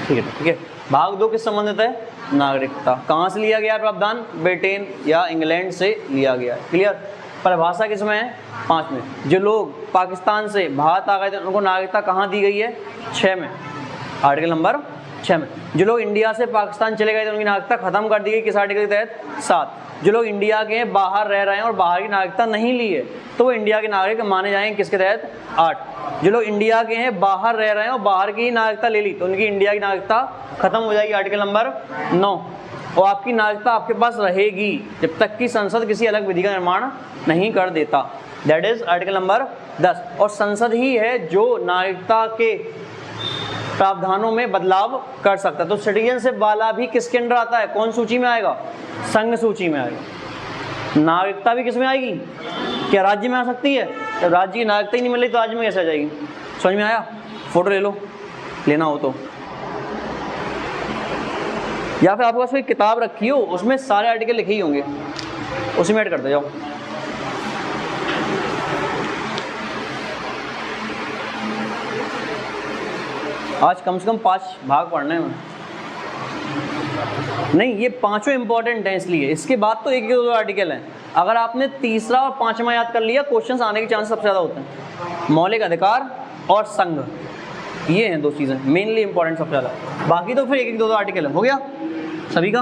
ठीक है। भाग 2 किस संबंधित है? नागरिकता। कहाँ से लिया गया प्रावधान? ब्रिटेन या इंग्लैंड से लिया गया है। क्लियर। परिभाषा किसमें है? 5 में। जो लोग पाकिस्तान से भारत आ गए थे उनको नागरिकता कहाँ दी गई है? 6 में, आर्टिकल नंबर 6 में। जो लोग इंडिया से पाकिस्तान चले गए थे उनकी नागरिकता खत्म कर दी गई किस आर्टिकल के तहत? 7। जो लोग इंडिया के बाहर रह रहे हैं और बाहर की नागरिकता नहीं ली है तो वो इंडिया के नागरिक माने जाएंगे किसके तहत? 8। जो लोग इंडिया के हैं बाहर रह रहे हैं और बाहर की नागरिकता ले ली तो उनकी इंडिया की नागरिकता खत्म हो जाएगी, आर्टिकल नंबर 9। और आपकी नागरिकता आपके पास रहेगी जब तक कि संसद किसी अलग विधि का निर्माण नहीं कर देता, दैट इज आर्टिकल नंबर 10। और संसद ही है जो नागरिकता के प्रावधानों में बदलाव कर सकता है। तो सिटीजनशिप वाला भी किसके अंडर आता है? कौन सूची में आएगा? संघ सूची में आएगा। नागरिकता भी किस में आएगी? क्या राज्य में आ सकती है? जब राज्य की नागरिकता ही नहीं मिल रही तो राज्य में कैसे आ जाएगी? समझ में आया? फोटो ले लो, लेना हो तो, या फिर आपके पास कोई किताब रखी हो उसमें सारे आर्टिकल लिखे ही होंगे, उसी में ऐड करते जाओ। आज कम से कम 5 भाग पढ़ने में नहीं, ये 5 इंपॉर्टेंट हैं इसलिए। इसके बाद तो 1-2 आर्टिकल हैं। अगर आपने तीसरा और 5वां याद कर लिया क्वेश्चंस आने के चांस सबसे ज़्यादा होते हैं। मौलिक अधिकार और संघ, ये हैं 2 चीज़ें मेनली इंपॉर्टेंट सबसे ज़्यादा। बाकी तो फिर 1-2 आर्टिकल है। हो गया सभी का?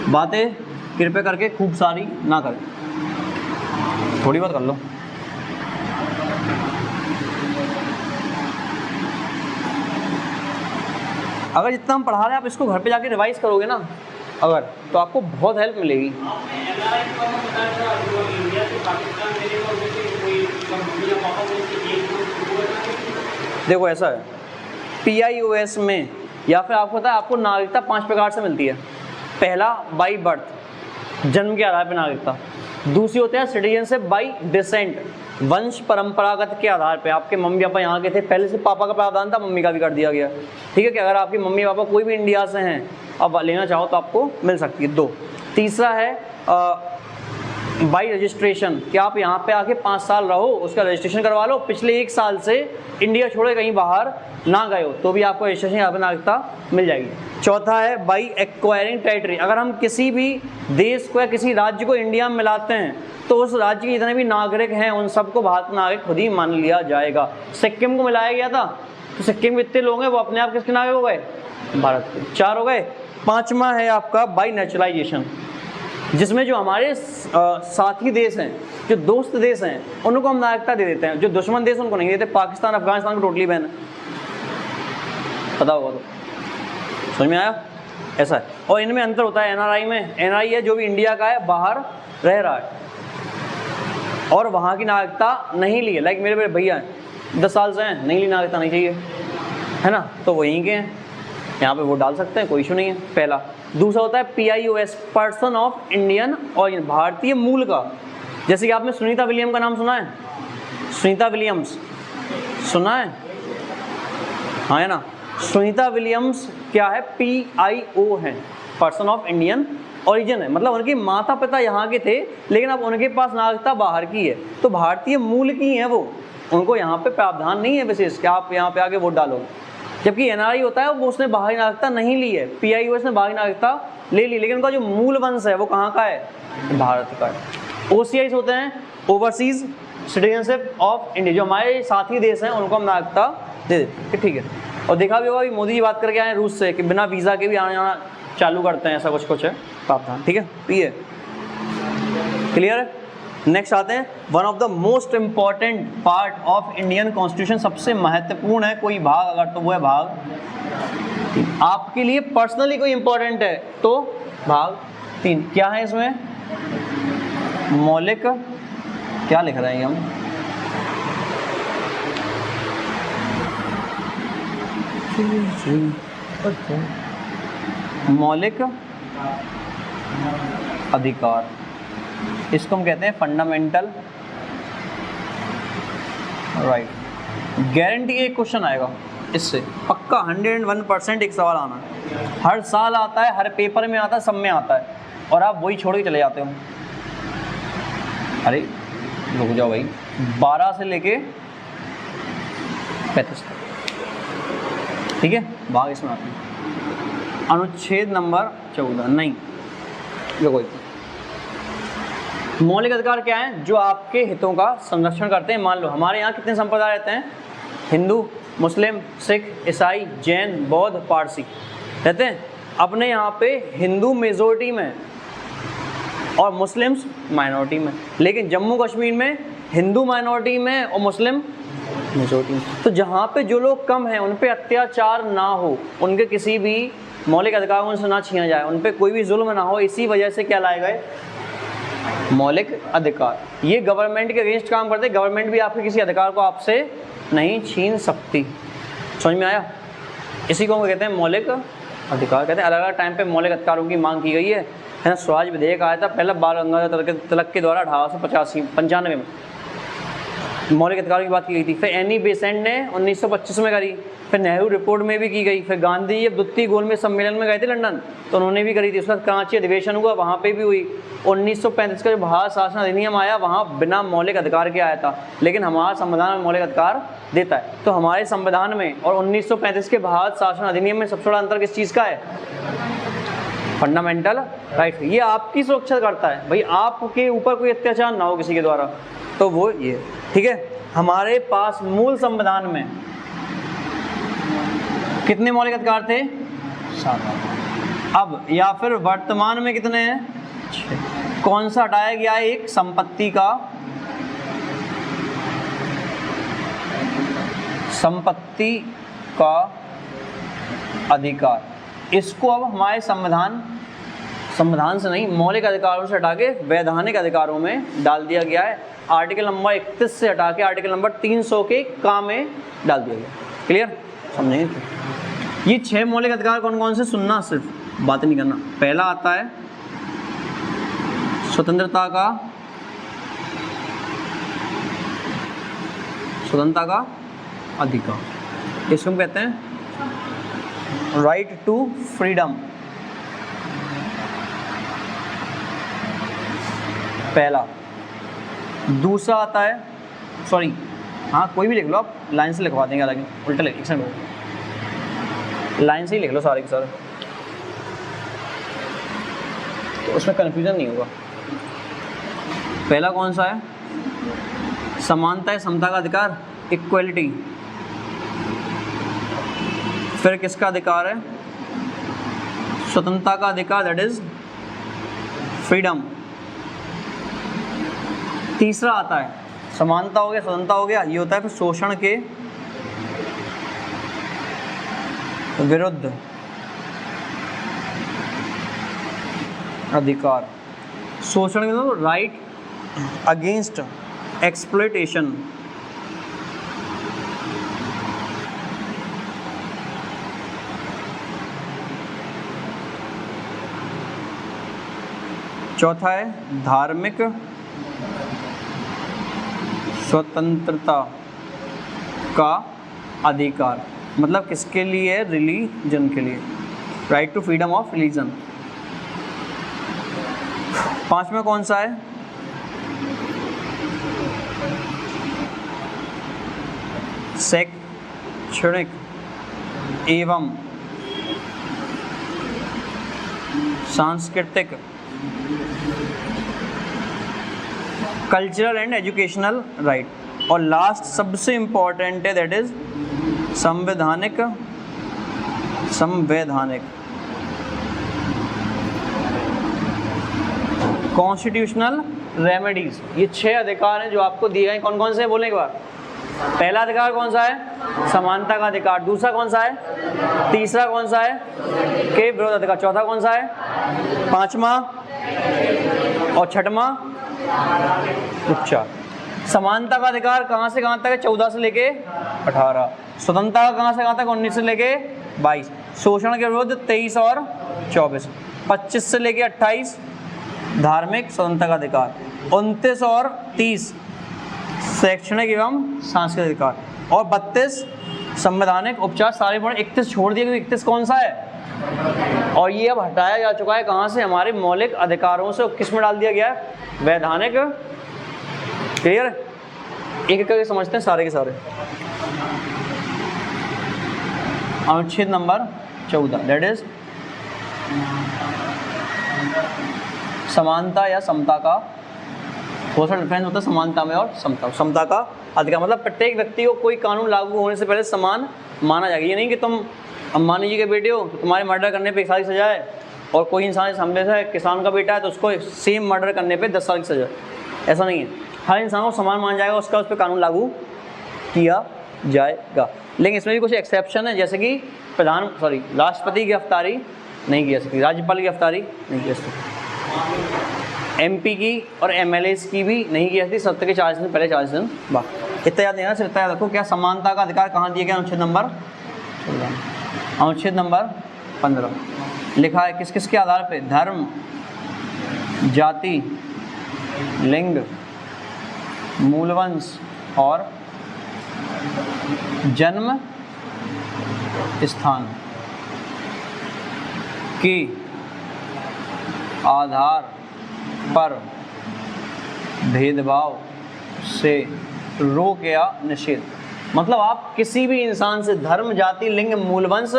बातें कृपया करके खूब सारी ना करें, थोड़ी बहुत कर लो। अगर जितना हम पढ़ा रहे हैं आप इसको घर पे जाके रिवाइज करोगे ना अगर, तो आपको बहुत हेल्प मिलेगी। देखो ऐसा है, PIOS में या फिर आपको पता है आपको नागरिकता 5 प्रकार से मिलती है। पहला बाई बर्थ, जन्म के आधार पर नागरिकता। दूसरी होता है सिटीजनशिप बाई डिसेंट, वंश परंपरागत के आधार पे। आपके मम्मी पापा यहाँ के थे, पहले से पापा का प्रावधान था, मम्मी का भी कर दिया गया। ठीक है कि अगर आपके मम्मी पापा कोई भी इंडिया से हैं, अब लेना चाहो तो आपको मिल सकती है। 2, तीसरा है बाई रजिस्ट्रेशन, कि आप यहाँ पे आके 5 साल रहो, उसका रजिस्ट्रेशन करवा लो, पिछले 1 साल से इंडिया छोड़े कहीं बाहर ना गए हो तो भी आपको रजिस्ट्रेशन यहाँ पे नागरिकता मिल जाएगी। चौथा है बाई एक्वायरिंग टेरिटरी, अगर हम किसी भी देश को या किसी राज्य को इंडिया में मिलाते हैं तो उस राज्य के जितने भी नागरिक हैं उन सबको भारत नागरिक खुद ही मान लिया जाएगा। सिक्किम को मिलाया गया था तो सिक्किम में इतने लोग हैं वो अपने आप किसके नागरिक हो गए? भारत के। 4 हो गए। 5वां है आपका बाई नेचुरलाइजेशन, जिसमें जो हमारे साथी देश हैं, जो दोस्त देश हैं, उनको हम नागरिकता दे देते हैं, जो दुश्मन देश उनको नहीं देते। पाकिस्तान अफगानिस्तान को टोटली बैन है, पता होगा तो। समझ में आया? ऐसा है। और इनमें अंतर होता है NRI में। NRI है जो भी इंडिया का है, बाहर रह रहा है और वहाँ की नागरिकता नहीं ली है। लाइक मेरे भैया हैं 10 साल से हैं, नहीं ली, नागरिकता नहीं चाहिए, है ना, तो वो यहीं के हैं, यहाँ पे वोट डाल सकते हैं, कोई इशू नहीं है। पहला। दूसरा होता है PIOS, person of Indian origin, भारतीय मूल का। जैसे कि आपने सुनीता विलियम का नाम सुना है? सुनीता विलियम्स सुना है? हाँ है ना। सुनीता विलियम्स क्या है? PIO है, पर्सन ऑफ इंडियन ओरिजिन है, मतलब उनके माता पिता यहाँ के थे लेकिन अब उनके पास नागरिकता बाहर की है, तो भारतीय मूल की हैं वो, उनको यहाँ पे प्रावधान नहीं है विशेष कि आप यहाँ पे आके वोट डालो। जबकि NRI होता है वो उसने बाहरी नागरिकता नहीं ली है, PIOS ने बाहरी नागरिकता ले ली, लेकिन उनका जो मूल वंश है वो कहाँ का है? भारत का है। OCIs होते हैं ओवरसीज सिटीजनशिप ऑफ इंडिया, जो हमारे साथी देश हैं उनको हम नागरिकता दे देते हैं। ठीक है। और देखा भी होगा कि मोदी जी बात करके आए रूस से कि बिना वीज़ा के भी आना जाना चालू करते हैं, ऐसा कुछ है प्रावधान। ठीक है, ये क्लियर है। नेक्स्ट आते हैं, one of the most important part of Indian constitution, सबसे महत्वपूर्ण है कोई भाग अगर तो वो है भाग। आपके लिए पर्सनली कोई इंपॉर्टेंट है तो भाग 3। क्या है इसमें? मौलिक, क्या लिख रहे हैं हम? मौलिक अधिकार, इसको हम कहते हैं फंडामेंटल राइट। गारंटी एक क्वेश्चन आएगा इससे, पक्का 101% एक सवाल आना है। हर साल आता है, हर पेपर में आता है, सब में आता है। और आप वही छोड़ के चले जाते हो। अरे रुक जाओ भाई, 12 से लेके 35 तक, ठीक है। भाग इसमें आते हैं। अनुच्छेद नंबर 14 नहीं, ये कोई मौलिक अधिकार क्या है? जो आपके हितों का संरक्षण करते हैं। मान लो हमारे यहाँ कितने संप्रदाय रहते हैं? हिंदू, मुस्लिम, सिख, ईसाई, जैन, बौद्ध, पारसी रहते हैं। अपने यहाँ पे हिंदू मेजोरिटी में और मुस्लिम्स माइनॉरिटी में, लेकिन जम्मू कश्मीर में हिंदू माइनॉरिटी में और मुस्लिम मेजोरिटी में। तो जहाँ पे जो लोग कम हैं उन पे अत्याचार ना हो, उनके किसी भी मौलिक अधिकारों से ना छीना जाए, उन पे कोई भी जुल्म ना हो, इसी वजह से क्या लाए गए? मौलिक अधिकार। ये गवर्नमेंट के अगेंस्ट काम करते हैं। गवर्नमेंट भी आपके किसी अधिकार को आपसे नहीं छीन सकती। समझ में आया? इसी को कहते हैं मौलिक अधिकार। कहते हैं अलग अलग टाइम पे मौलिक अधिकारों की मांग की गई है ना। स्वराज विधेयक आया था पहला बाल गंगाधर तिलक के द्वारा 1895 में मौलिक अधिकारों की बात की गई थी। फिर एनी बेसेंट ने 1925 में करी, फिर नेहरू रिपोर्ट में भी की गई, फिर गांधी जब द्वितीय गोलमेज सम्मेलन में गए थे लंदन तो उन्होंने भी करी थी। उसके बाद कराची अधिवेशन हुआ, वहाँ पे भी हुई। 1935 का जो भारत शासन अधिनियम आया वहाँ बिना मौलिक अधिकार के आया था, लेकिन हमारा संविधान में मौलिक अधिकार देता है। तो हमारे संविधान में और 1935 के भारत शासन अधिनियम में सबसे बड़ा अंतर किस चीज़ का है? Fundamental right. ये आपकी सुरक्षा करता है भाई, आपके ऊपर कोई अत्याचार ना हो किसी के द्वारा, तो वो ये ठीक है। हमारे पास मूल संविधान में कितने मौलिक अधिकार थे? 7। अब या फिर वर्तमान में कितने हैं? 6। कौन सा हटाया गया है? एक संपत्ति का अधिकार। इसको अब हमारे संविधान से नहीं, मौलिक अधिकारों से हटा के वैधानिक अधिकारों में डाल दिया गया है। आर्टिकल नंबर 31 से हटा के आर्टिकल नंबर 300 के का में डाल दिया गया। क्लियर? समझेंगे? ये 6 मौलिक अधिकार कौन कौन से? सुनना, सिर्फ बात नहीं करना। पहला आता है स्वतंत्रता का अधिकार। इसको हम कहते हैं राइट टू फ्रीडम। पहला। दूसरा आता है, सॉरी हाँ कोई भी लिख लो, आप लाइन से लिखवा देंगे, हालांकि उल्टा लिख, लाइन से ही लिख लो सारे के सारे, तो उसमें कन्फ्यूजन नहीं होगा। पहला कौन सा है? समानता है, समता का अधिकार, इक्वलिटी। फिर किसका अधिकार है? स्वतंत्रता का अधिकार, दैट इज फ्रीडम। तीसरा आता है, समानता हो गया, स्वतंत्रता हो गया, ये होता है फिर शोषण के विरुद्ध अधिकार। शोषण के विरुद्ध, राइट अगेंस्ट एक्सप्लॉयटेशन। चौथा है धार्मिक स्वतंत्रता का अधिकार। मतलब किसके लिए? रिलीजन के लिए, right to freedom of religion. पांचवा कौन सा है? शैक्षणिक एवं सांस्कृतिक, कल्चरल एंड एजुकेशनल राइट। और लास्ट सबसे इंपॉर्टेंट है, दैट इज संवैधानिक कॉन्स्टिट्यूशनल रेमेडीज। ये 6 अधिकार हैं जो आपको दिए गए। कौन कौन से बोलने के बाद? पहला अधिकार कौन सा है? समानता का अधिकार। दूसरा कौन सा है? तीसरा कौन सा है? के विरोध अधिकार। चौथा कौन सा है? पांचवा और छठवां उपचार। समानता का अधिकार कहाँ से कहाँ तक है? 14 से लेके 18। स्वतंत्रता का कहाँ से कहाँ तक? 19 से लेके 22। शोषण के विरुद्ध 23 और 24। 25 से लेके 28 धार्मिक स्वतंत्रता का अधिकार। 29 और 30 शैक्षणिक एवं सांस्कृतिक अधिकार। और 32 संवैधानिक उपचार। सारे पढ़े, 31 छोड़ दिए क्योंकि 31 कौन सा है? और ये अब हटाया जा चुका है कहाँ से, हमारे मौलिक अधिकारों से, किस में डाल दिया गया है, वैधानिक। क्लियर, एक एक करके समझते हैं सारे के सारे। अनुच्छेद नंबर 14 दैट इज समानता या समता का, थोड़ा सा डिफरेंस होता है समानता में और समता। समता का अधिकार मतलब प्रत्येक व्यक्ति को कोई कानून लागू होने से पहले समान माना जाएगा। ये नहीं कि तुम अंबानी जी के बेटे हो तो तुम्हारे मर्डर करने पे 1 साल की सजा है, और कोई इंसान इस हमले से किसान का बेटा है तो उसको सेम मर्डर करने पे 10 साल की सजा। ऐसा नहीं है, हर इंसान को समान माना जाएगा, उसका उस पर कानून लागू किया जाएगा। लेकिन इसमें भी कुछ एक्सेप्शन है, जैसे कि राष्ट्रपति की गिरफ्तारी नहीं की जा सकती, राज्यपाल की गिरफ्तारी नहीं की जा सकती, MP की और MLAs की भी नहीं की जाती सत्र के 40 दिन पहले, 40 दिन बाद। इतना याद नहीं है, सिर्फ इतना याद रखो क्या समानता का अधिकार कहाँ दिया गया, अनुच्छेद नंबर 15 लिखा है किस किस के आधार पे, धर्म, जाति, लिंग, मूलवंश और जन्म स्थान के आधार पर भेदभाव से रोक या निषेध। मतलब आप किसी भी इंसान से धर्म, जाति, लिंग, मूलवंश,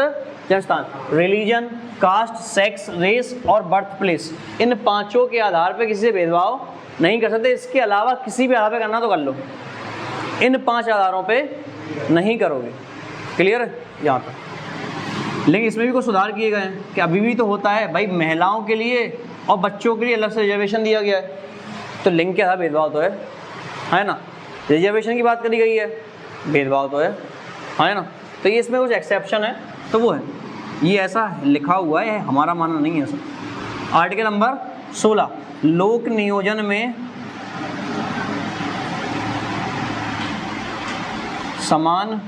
जन्मस्थान, रिलीजन, कास्ट, सेक्स, रेस और बर्थ प्लेस, इन 5 के आधार पे किसी से भेदभाव नहीं कर सकते। इसके अलावा किसी भी आधार पे करना तो कर लो, इन 5 आधारों पे नहीं करोगे। क्लियर है यहाँ पर? लेकिन इसमें भी कुछ सुधार किए गए हैं कि अभी भी तो होता है भाई, महिलाओं के लिए और बच्चों के लिए अलग से रिजर्वेशन दिया गया है, तो लिंग के आधार भेदभाव तो है ना। रिजर्वेशन की बात करी गई है, भेदभाव तो है ना। तो ये इसमें कुछ एक्सेप्शन है, तो वो है, ये ऐसा लिखा हुआ है, हमारा मानना नहीं है ऐसा। आर्टिकल नंबर 16 लोक नियोजन में समान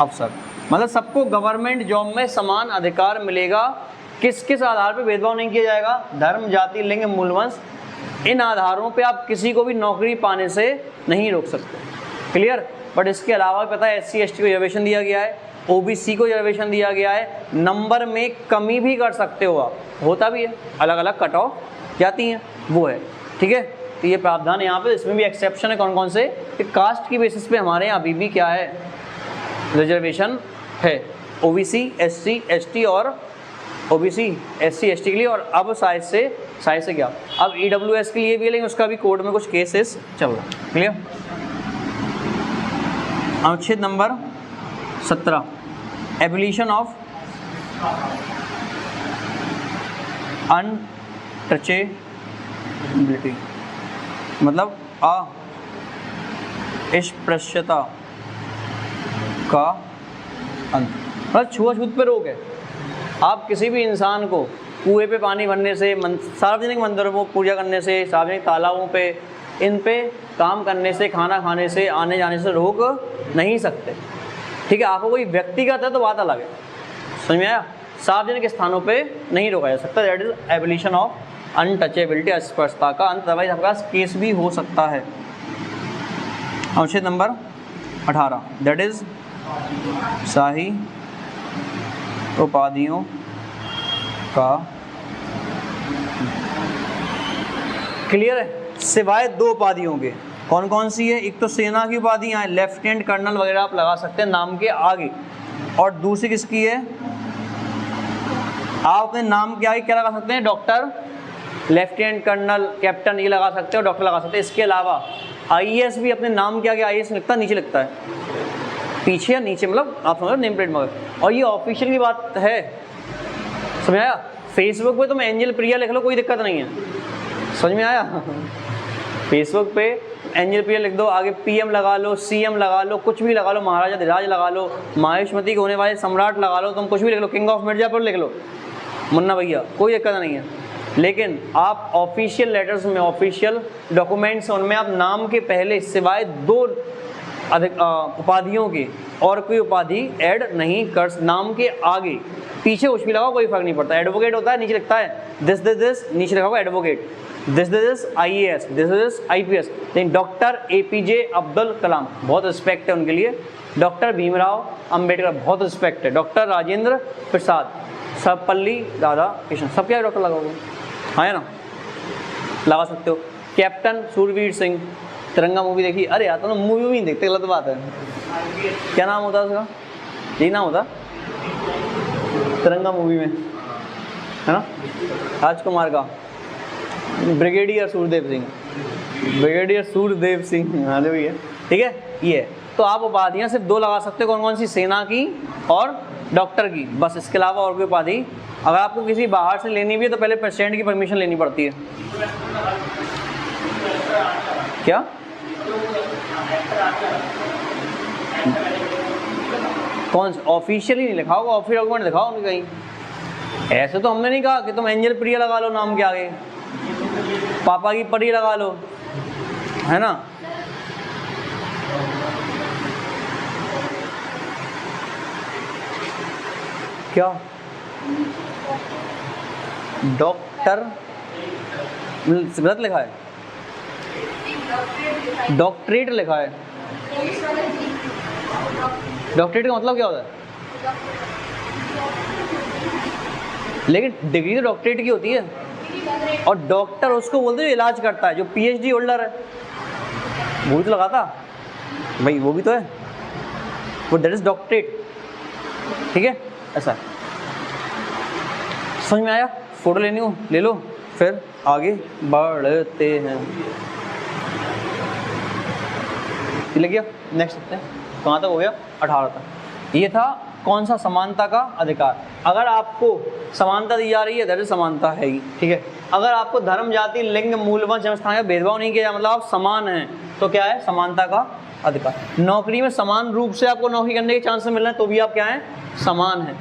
अवसर, मतलब सबको गवर्नमेंट जॉब में समान अधिकार मिलेगा। किस किस आधार पे भेदभाव नहीं किया जाएगा, धर्म, जाति, लिंग, मूलवंश, इन आधारों पे आप किसी को भी नौकरी पाने से नहीं रोक सकते। क्लियर। बट इसके अलावा पता है SC ST को रिजर्वेशन दिया गया है, OBC को रिजर्वेशन दिया गया है, नंबर में कमी भी कर सकते हो आप, होता भी है, अलग अलग कट ऑफ जाती हैं, वो है। ठीक है, तो ये प्रावधान यहाँ पे, इसमें भी एक्सेप्शन है कौन कौन से, कि कास्ट की बेसिस पे हमारे यहाँ अभी भी क्या है, रिजर्वेशन है, OBC SC ST और OBC SC ST के लिए, और अब साइज से क्या, अब EWS के लिए भी है, लेकिन उसका भी कोर्ट में कुछ केसेस चल रहा है। क्लियर। अनुच्छेद नंबर 17 एबोलिशन ऑफ अनटचेबिलिटी, मतलब अस्पृश्यता का अंत, मतलब छुआछूत पे रोक है। आप किसी भी इंसान को कुएं पे पानी भरने से, सार्वजनिक मंदिरों में पूजा करने से, सार्वजनिक तालाबों पे, इन पे काम करने से, खाना खाने से, आने जाने से रोक नहीं सकते। ठीक है, आपको कोई व्यक्तिगत है तो बात अलग है, समझ में आया। सार्वजनिक स्थानों पे नहीं रोका जा सकता, that is abolition of untouchability, अस्पृश्यता का अंत। अदरवाइज आपके पास केस भी हो सकता है। अनुच्छेद नंबर 18 दैट इज शाही उपाधियों का, क्लियर है, सिवाय 2 उपाधियों के। कौन कौन सी है, एक तो सेना की उपाधियां हैं, लेफ्टिनेंट कर्नल वगैरह आप लगा सकते हैं नाम के आगे, और दूसरी किसकी है, आप अपने नाम के आगे क्या लगा सकते हैं, डॉक्टर, लेफ्टिनेंट कर्नल, कैप्टन, ये लगा सकते हो, डॉक्टर लगा सकते हैं। इसके अलावा IAS भी अपने नाम के आगे IAS लिखता है, नीचे लिखता है, पीछे या नीचे, मतलब आप समझ नेम प्लेट मगर। और ये ऑफिशियल की बात है, समझ आया। फेसबुक पे तुम एंजल प्रिया लिख लो, कोई दिक्कत नहीं है, समझ में आया। फेसबुक पे एंजल प्रिया लिख दो, आगे PM लगा लो, CM लगा लो, कुछ भी लगा लो, महाराजा धीराज लगा लो, मायुष्मती के होने वाले सम्राट लगा लो, तुम कुछ भी लिख लो, किंग ऑफ मिर्जापुर लिख लो, मुन्ना भैया, कोई दिक्कत नहीं है। लेकिन आप ऑफिशियल लेटर्स में, ऑफिशियल डॉक्यूमेंट्स, उनमें आप नाम के पहले सिवाय 2 उपाधियों के और कोई उपाधि ऐड नहीं कर, नाम के आगे पीछे कुछ भी लगाओ कोई फर्क नहीं पड़ता। एडवोकेट होता है, नीचे लिखता है दिस, नीचे लिखा होगा advocate, this is IAS, this is IPS। लेकिन डॉक्टर APJ अब्दुल कलाम, बहुत रिस्पेक्ट है उनके लिए। डॉक्टर भीमराव अंबेडकर, बहुत रिस्पेक्ट है। डॉक्टर राजेंद्र प्रसाद, सर्वपल्ली राधाकृष्णन, सब क्या डॉक्टर लगाओगे? हाँ है ना, लगा सकते हो। कैप्टन सूरवीर सिंह, तिरंगा मूवी देखी? अरे यार तुम मूवी भी नहीं देखते, गलत बात है। क्या नाम होता है उसका? यही नाम होता तिरंगा मूवी में, है ना, राजकुमार का, ब्रिगेडियर सूरदेव सिंह, ब्रिगेडियर सूरदेव सिंह, हाँ भैया, ठीक है। ये तो आप उपाधियाँ सिर्फ 2 लगा सकते हो, कौन कौन सी? सेना की और डॉक्टर की, बस। इसके अलावा और कोई उपाधि अगर आपको किसी बाहर से लेनी भी है तो पहले प्रेसिडेंट की परमिशन लेनी पड़ती है। क्या? कौन सा? ऑफिशियली नहीं लिखा होगा, ऑफिशियल डॉक्यूमेंट दिखाओ उनके कहीं। ऐसे तो हमने नहीं कहा कि तुम एंजल प्रिया लगा लो नाम के आगे, पापा की परी लगा लो, है ना। क्या डॉक्टर गलत लिखा है? डॉक्टरेट लिखा है। डॉक्टरेट का मतलब क्या होता है? लेकिन डिग्री तो डॉक्टरेट की होती है, और डॉक्टर उसको बोलते हैं जो इलाज करता है, जो PhD होल्डर है वो भी तो लगाता भाई, वो भी तो है, वो दैट इज डॉक्टरेट, ठीक है। ऐसा समझ में आया? फोटो लेनी हो ले लो, फिर आगे बढ़ते हैं। लग गया? नेक्स्ट सकते हैं, कहाँ तक हो गया? 18 तक। ये था कौन सा? समानता का अधिकार। अगर आपको समानता दी जा रही है, दैट इज समानता है ही, ठीक है। अगर आपको धर्म, जाति, लिंग, मूल्यवान संस्थान का भेदभाव नहीं किया जाए, मतलब आप समान हैं, तो क्या है? समानता का अधिकार। नौकरी में समान रूप से आपको नौकरी करने के चांस मिल रहे हैं, तो भी आप क्या हैं? समान हैं।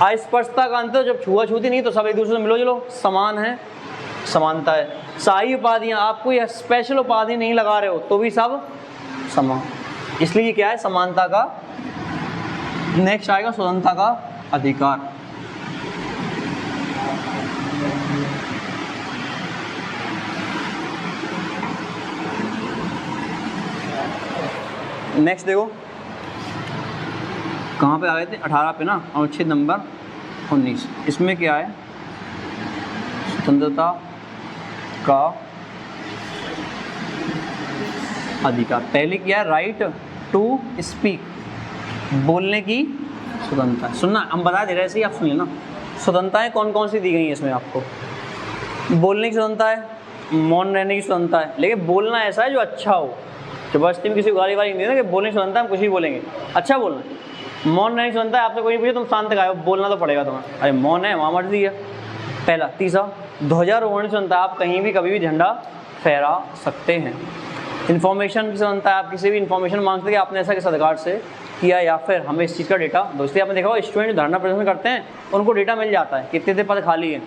अस्पृश्यता का अंतर, जब छुआछूती नहीं तो सब एक दूसरे से मिलो जुलो, समान है, समानता है। शाही उपाधियाँ, आपको यह स्पेशल उपाधि नहीं लगा रहे हो तो भी सब समान, इसलिए क्या है? समानता का। नेक्स्ट आएगा स्वतंत्रता का अधिकार। नेक्स्ट देखो कहाँ पे आ गए थे? 18 पे ना, अनुच्छेद नंबर 19। इसमें क्या है? स्वतंत्रता का अधिकार। पहले क्या है? राइट टू स्पीक, बोलने की स्वतंत्रता। सुनना, हम बता दे रहे ऐसे ही, आप सुन लेना। स्वतंत्रताएं कौन कौन सी दी गई हैं इसमें आपको? बोलने की स्वतंत्रता है, मौन रहने की स्वतंत्रता है, लेकिन बोलना ऐसा है जो अच्छा हो। जबरदस्ती में किसी को गाली वाली नहीं देना कि बोलने की स्वतंत्रता, हम कुछ भी बोलेंगे, अच्छा बोलना। मौन रहने की स्वतंत्रता है, आपसे कोई पूछे तुम शांत गायो, बोलना तो पड़ेगा तुम्हें, अरे मौन है वहाँ मर्जी है, पहला। तीसरा, ध्वजारोहण की स्वतंत्रता, आप कहीं भी कभी भी झंडा फहरा सकते हैं। इन्फॉर्मेशन की स्वतंत्रता, आप किसी भी इन्फॉर्मेशन मांग सकते हैं कि आपने ऐसा किस अधिकार से किया, या फिर हमें इस चीज़ का डेटा। दोस्तों आपने देखा हो स्टूडेंट धरना प्रदर्शन करते हैं, उनको डेटा मिल जाता है कितने पद खाली हैं।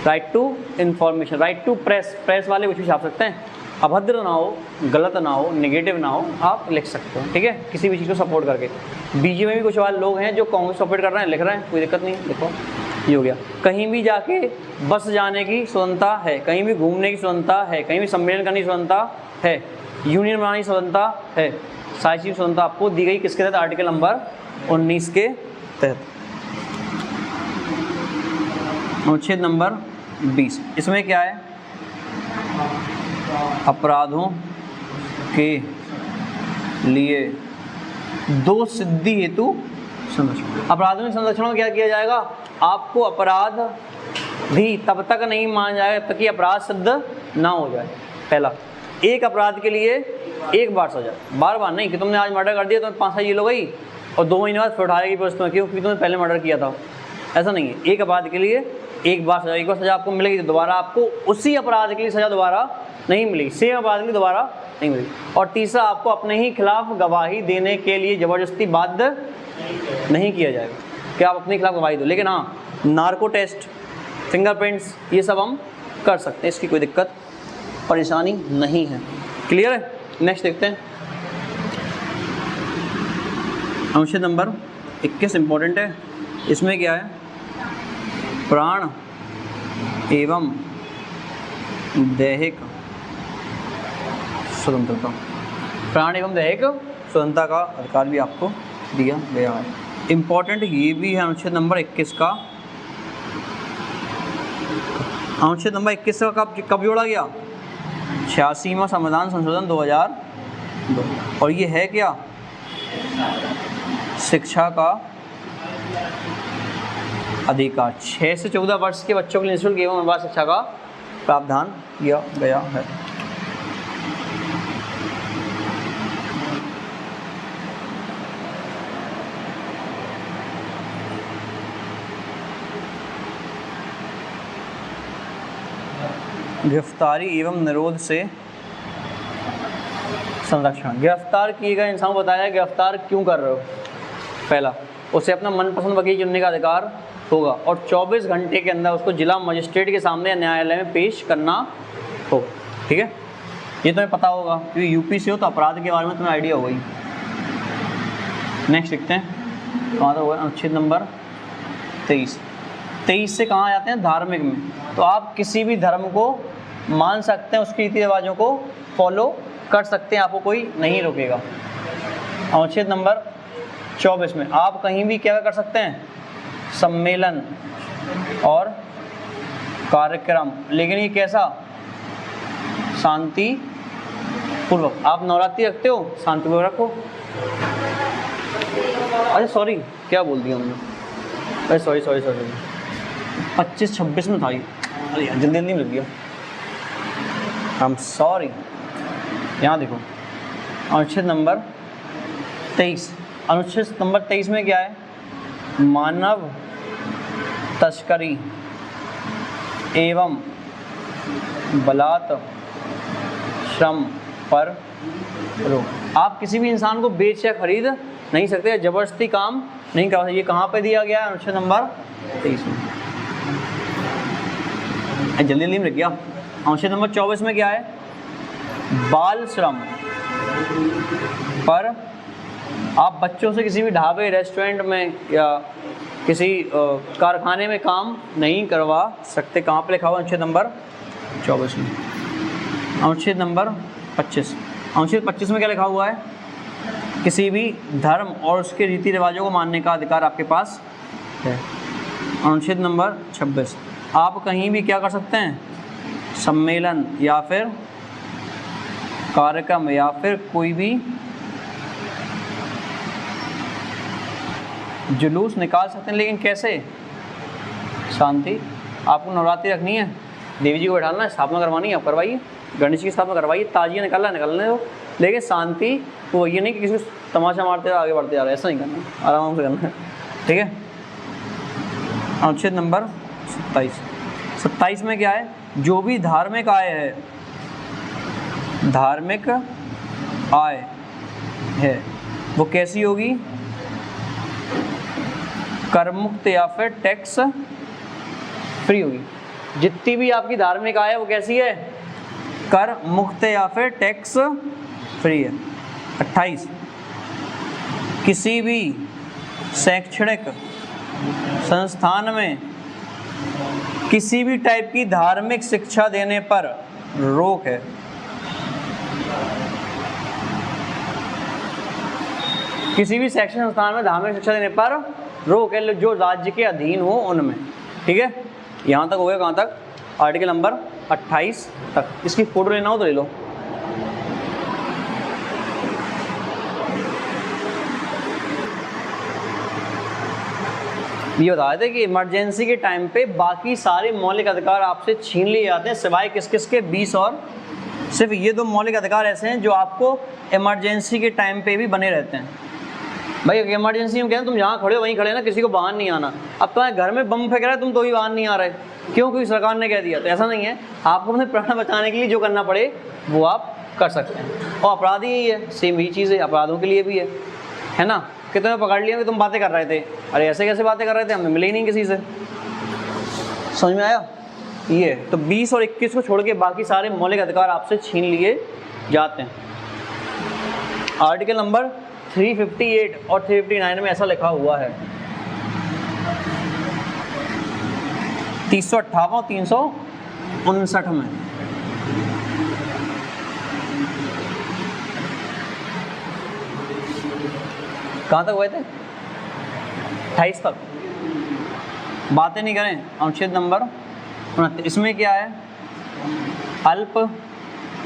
Right to information, right to press, press वाले कुछ भी छाप सकते हैं, अभद्र ना हो, गलत ना हो, नेगेटिव ना हो, आप लिख सकते हो, ठीक है, किसी भी चीज़ को सपोर्ट करके। बीजेपी में भी कुछ वाले लोग हैं जो कांग्रेस सपोर्ट कर रहे हैं, लिख रहे हैं, कोई दिक्कत नहीं, देखो ये हो गया। कहीं भी जाके बस जाने की स्वतंत्रता है, कहीं भी घूमने की स्वतंत्रता है, कहीं भी सम्मेलन करने की स्वतंत्रता है, यूनियन बनाने की स्वतंत्रता है। सारी चीज़ स्वतंत्रता आपको दी गई किसके तहत? आर्टिकल नंबर 19 के तहत। अनुच्छेद नंबर 20, इसमें क्या है? अपराधों के लिए 2 सिद्धि हेतु संरक्षण। अपराधों के संरक्षण में क्या किया जाएगा? आपको अपराध भी तब तक नहीं माना जाएगा तब तक कि अपराध सिद्ध ना हो जाए। पहला, एक अपराध के लिए एक बार सजा, बार बार नहीं कि तुमने आज मर्डर कर दिया तो 5 साल जेल हो गई और 2 महीने बाद फिर उठाने की व्यवस्था, क्योंकि तुमने पहले मर्डर किया था। ऐसा नहीं है, एक अपराध के लिए एक बार सजा, एक बार सजा आपको मिलेगी तो दोबारा आपको उसी अपराध के लिए सजा दोबारा नहीं मिलेगी, सेम अपराध के लिए दोबारा नहीं मिलेगी। और तीसरा, आपको अपने ही खिलाफ गवाही देने के लिए जबरदस्ती बाध्य नहीं किया जाएगा कि आप अपने खिलाफ गवाही दो। लेकिन हाँ, नार्को टेस्ट, फिंगरप्रिंट्स, ये सब हम कर सकते हैं, इसकी कोई दिक्कत परेशानी नहीं है। क्लियर है? नेक्स्ट देखते हैं, अनुच्छेद नंबर 21 इंपॉर्टेंट है। इसमें क्या है? प्राण एवं दैहिक स्वतंत्रता, प्राण एवं दैहिक स्वतंत्रता का अधिकार भी आपको दिया गया है। इम्पोर्टेंट ये भी है अनुच्छेद नंबर 21 का। अनुच्छेद नंबर 21 का कब जोड़ा गया? 86वां संविधान संशोधन 2002। और ये है क्या? शिक्षा का अधिकार। 6 से 14 वर्ष के बच्चों के लिए निःशुल्क एवं अनुवाद शिक्षा का प्रावधान किया गया है। गिरफ्तारी एवं निरोध से संरक्षण। गिरफ्तार किए गए इंसान को बताया गिरफ्तार क्यों कर रहे हो। पहला, उसे अपना मनपसंद वकील चुनने का अधिकार होगा और 24 घंटे के अंदर उसको जिला मजिस्ट्रेट के सामने या न्यायालय में पेश करना होगा। ठीक है, ये तुम्हें पता होगा क्योंकि यूपी से हो तो अपराध के बारे में तुम्हें आइडिया होगा ही। नेक्स्ट लिखते हैं, कहाँ तक हुआ? अनुच्छेद नंबर 23। 23 से कहाँ जाते हैं? धार्मिक में। तो आप किसी भी धर्म को मान सकते हैं, उसके रीति रिवाजों को फॉलो कर सकते हैं, आपको कोई नहीं रोकेगा। अनुच्छेद नंबर 24 में आप कहीं भी क्या कर सकते हैं? सम्मेलन और कार्यक्रम, लेकिन ये कैसा? शांति पूर्वक। आप नवरात्रि रखते हो, शांतिपूर्वक रखो। अरे सॉरी, क्या बोल दिया मैंने? अरे सॉरी 25-26 में था ये। अरे जल्दी जल्दी में लग गया, आई एम सॉरी। यहाँ देखो, अनुच्छेद नंबर 23। अनुच्छेद नंबर 23 में क्या है? मानव तस्करी एवं बलात् श्रम पर रोक। आप किसी भी इंसान को बेच या खरीद नहीं सकते, जबरदस्ती काम नहीं कर सकते। ये कहाँ पे दिया गया है? अनुच्छेद नंबर 23 में। जल्दी जल्दी में लग गया। अनुच्छेद नंबर 24 में क्या है? बाल श्रम पर आप बच्चों से किसी भी ढाबे, रेस्टोरेंट में या किसी कारखाने में काम नहीं करवा सकते। कहाँ पे लिखा हुआ? अनुच्छेद नंबर 24 में। अनुच्छेद नंबर 25। अनुच्छेद 25 में क्या लिखा हुआ है? किसी भी धर्म और उसके रीति रिवाजों को मानने का अधिकार आपके पास है। अनुच्छेद नंबर 26, आप कहीं भी क्या कर सकते हैं? सम्मेलन या फिर कार्यक्रम या फिर कोई भी जुलूस निकाल सकते हैं, लेकिन कैसे? शांति। आपको नवरात्रि रखनी है, देवी जी को बैठाना, स्थापना करवानी है, आप करवाइए। गणेश जी की स्थापना करवाइए, ताजिया निकलने दो, लेकिन शांति। वो ये नहीं कि किसी को तमाशा मारते आगे बढ़ते जा रहे हैं, ऐसा नहीं करना, आराम से करना है। ठीक है। अनुच्छेद नंबर 27 में क्या है? जो भी धार्मिक आय है, धार्मिक आय है, वो कैसी होगी? कर मुक्त या फिर टैक्स फ्री होगी। जितनी भी आपकी धार्मिक आय है वो कैसी है? कर मुक्त या फिर टैक्स फ्री है। 28, किसी भी शैक्षणिक संस्थान में किसी भी टाइप की धार्मिक शिक्षा देने पर रोक है। किसी भी शैक्षणिक संस्थान में धार्मिक शिक्षा देने पर रोक है, जो राज्य के अधीन हो उनमें। ठीक है, यहाँ तक हो गया। कहाँ तक? आर्टिकल नंबर 28 तक। इसकी फोटो लेना हो तो ले लो। ये बता रहे थे कि इमरजेंसी के टाइम पे बाकी सारे मौलिक अधिकार आपसे छीन लिए जाते हैं, सिवाय किस किस के? 20 और सिर्फ ये 2 मौलिक अधिकार ऐसे हैं जो आपको इमरजेंसी के टाइम पे भी बने रहते हैं। भाई इमरजेंसी में क्या है? तुम जहाँ खड़े हो वहीं खड़े ना, किसी को बाहर नहीं आना। अब तुम्हारे घर में बम फेंक रहा है, तुम तो भी बाहर नहीं आ रहे, क्यों? क्योंकि सरकार ने कह दिया। तो ऐसा नहीं है, आपको अपने प्राण बचाने के लिए जो करना पड़े वो आप कर सकते हैं। और अपराध यही है, सेम यही चीज़ है, अपराधों के लिए भी है ना। कि तुम्हें पकड़ लिया कि तुम बातें कर रहे थे, अरे ऐसे कैसे बातें कर रहे थे, हमें मिले ही नहीं किसी से। समझ में आया? ये तो 20 और 21 को छोड़ के बाकी सारे मौलिक अधिकार आपसे छीन लिए जाते हैं। आर्टिकल नंबर 358 और 359 में ऐसा लिखा हुआ है। 358 और 359 में कहाँ तक हुए थे? 28 तक। बातें नहीं करें। अनुच्छेद नंबर 29, इसमें क्या है? अल्पसंख्यक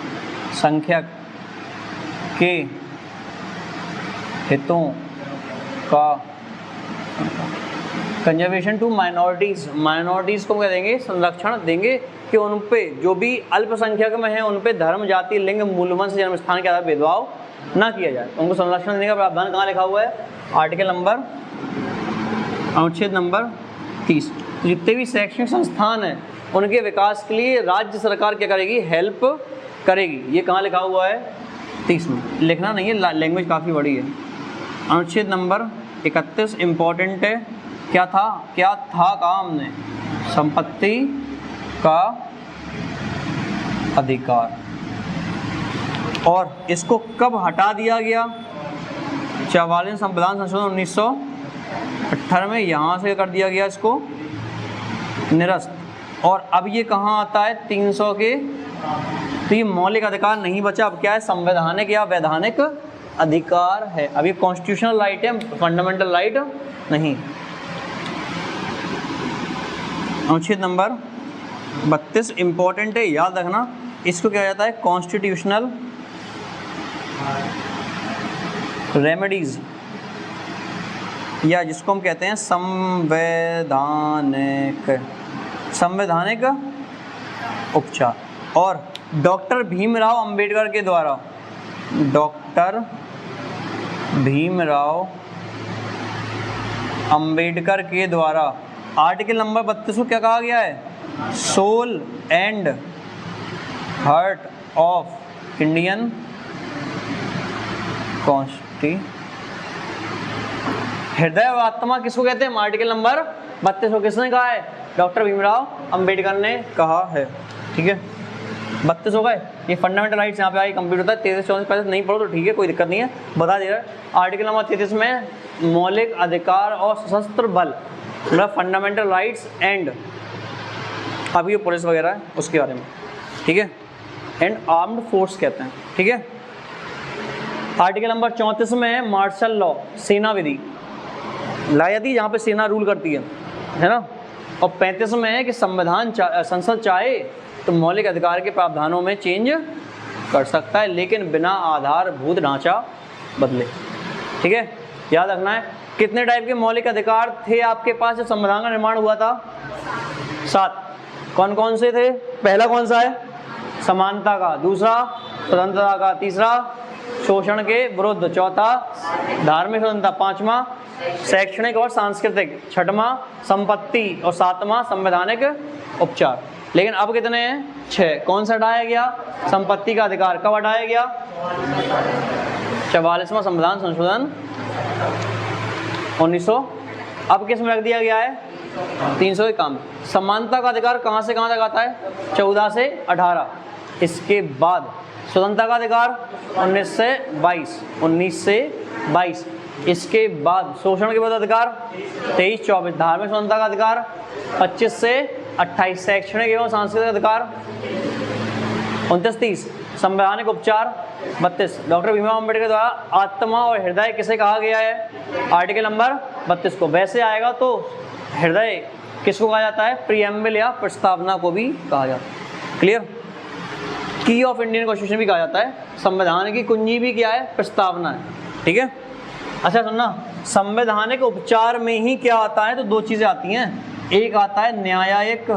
के हितों का कंजर्वेशन टू माइनॉरिटीज़, माइनॉरिटीज़ को क्या देंगे? संरक्षण देंगे कि उन पे जो भी अल्पसंख्यक में है उन पे धर्म, जाति, लिंग, मूलवंश, जन्म स्थान के आधार भेदभाव ना किया जाए, उनको संरक्षण देने का प्रावधान कहाँ लिखा हुआ है? आर्टिकल नंबर, अनुच्छेद नंबर 30। तो जितने भी शैक्षणिक संस्थान हैं उनके विकास के लिए राज्य सरकार क्या करेगी? हेल्प करेगी। ये कहाँ लिखा हुआ है? 30 में। लिखना नहीं है, लैंग्वेज काफ़ी बड़ी है। अनुच्छेद नंबर 31 इम्पोर्टेंट है। क्या था कहा हमने? संपत्ति का अधिकार। और इसको कब हटा दिया गया? 44वें संविधान संशोधन 1918 में यहाँ से कर दिया गया इसको निरस्त। और अब ये कहाँ आता है? 300 के। तो ये मौलिक अधिकार नहीं बचा, अब क्या है? संवैधानिक या वैधानिक अधिकार है। अब ये कॉन्स्टिट्यूशनल राइट है, फंडामेंटल राइट नहीं। अनुच्छेद नंबर 32 इम्पोर्टेंट है, याद रखना। इसको क्या जाता है? कॉन्स्टिट्यूशनल रेमेडीज, या जिसको हम कहते हैं संवैधानिक उपचार। और डॉक्टर भीमराव अंबेडकर के द्वारा, डॉक्टर भीमराव अंबेडकर के द्वारा आर्टिकल नंबर 32 को क्या कहा गया है? Soul and heart of Indian constitution. हृदय और आत्मा किसको कहते हैं? आर्टिकल नंबर 32 को किसने कहा है? डॉक्टर भीमराव अंबेडकर ने कहा है। ठीक है, 32 हो गए। ये फंडामेंटल राइट्स यहाँ पे आई कंप्लीट होता है। 33, 34, 35 नहीं पढ़ो तो ठीक है, कोई दिक्कत नहीं है, बता दे रहा है। आर्टिकल नंबर 33 में मौलिक अधिकार और सशस्त्र बल, मतलब फंडामेंटल राइट्स एंड, अभी ये पुलिस वगैरह है उसके बारे में, ठीक है, एंड आर्म्ड फोर्स कहते हैं। ठीक है, आर्टिकल नंबर 34 में है मार्शल लॉ, सेना विधि लाई जाती है जहाँ पे सेना रूल करती है ना। और 35 में है कि संसद चाहे तो मौलिक अधिकार के प्रावधानों में चेंज कर सकता है, लेकिन बिना आधारभूत ढांचा बदले। ठीक है, याद रखना है। कितने टाइप के मौलिक अधिकार थे आपके पास जब संविधान का निर्माण हुआ था? 7। कौन कौन से थे? पहला कौन सा है? समानता का। दूसरा स्वतंत्रता का। तीसरा शोषण के विरुद्ध। चौथा धार्मिक स्वतंत्रता। पांचवा शैक्षणिक और सांस्कृतिक। छठवां संपत्ति। और सातवां संवैधानिक उपचार। लेकिन अब कितने हैं? 6। कौन सा हटाया गया? संपत्ति का अधिकार। कब हटाया गया? 44वां संविधान संशोधन 1900। अब किस में रख दिया गया है? 300 के काम। समानता का अधिकार कहाँ से कहाँ तक आता है? 14 से 18। इसके बाद स्वतंत्रता का अधिकार 19 से 22। इसके बाद शोषण के विरुद्ध अधिकार 23-24। धार्मिक स्वतंत्रता का अधिकार 25 से 28। शैक्षणिक एवं सांस्कृतिक अधिकार 29-30। संवैधानिक उपचार 32। डॉक्टर भीमराव अम्बेडकर द्वारा आत्मा और हृदय किसे कहा गया है? आर्टिकल नंबर 32 को। वैसे आएगा तो हृदय किसको कहा जाता है? प्रीएम्बल या प्रस्तावना को भी कहा जाता है। क्लियर? की ऑफ इंडियन कॉन्स्टिट्यूशन भी कहा जाता है। संविधान की कुंजी भी क्या है? प्रस्तावना है। ठीक है, अच्छा सुनना, संवैधानिक उपचार में ही क्या आता है? तो 2 चीजें आती हैं। एक आता है न्यायिक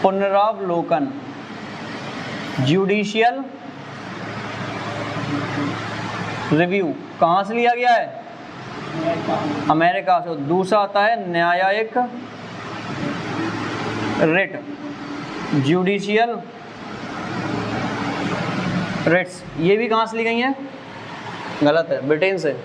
पुनरावलोकन, जुडिशियल रिव्यू। कहाँ से लिया गया है? अमेरिका से। दूसरा आता है न्यायिक रिट, जुडिशियल रिट्स। ये भी कहाँ से ली गई हैं? गलत है, ब्रिटेन से।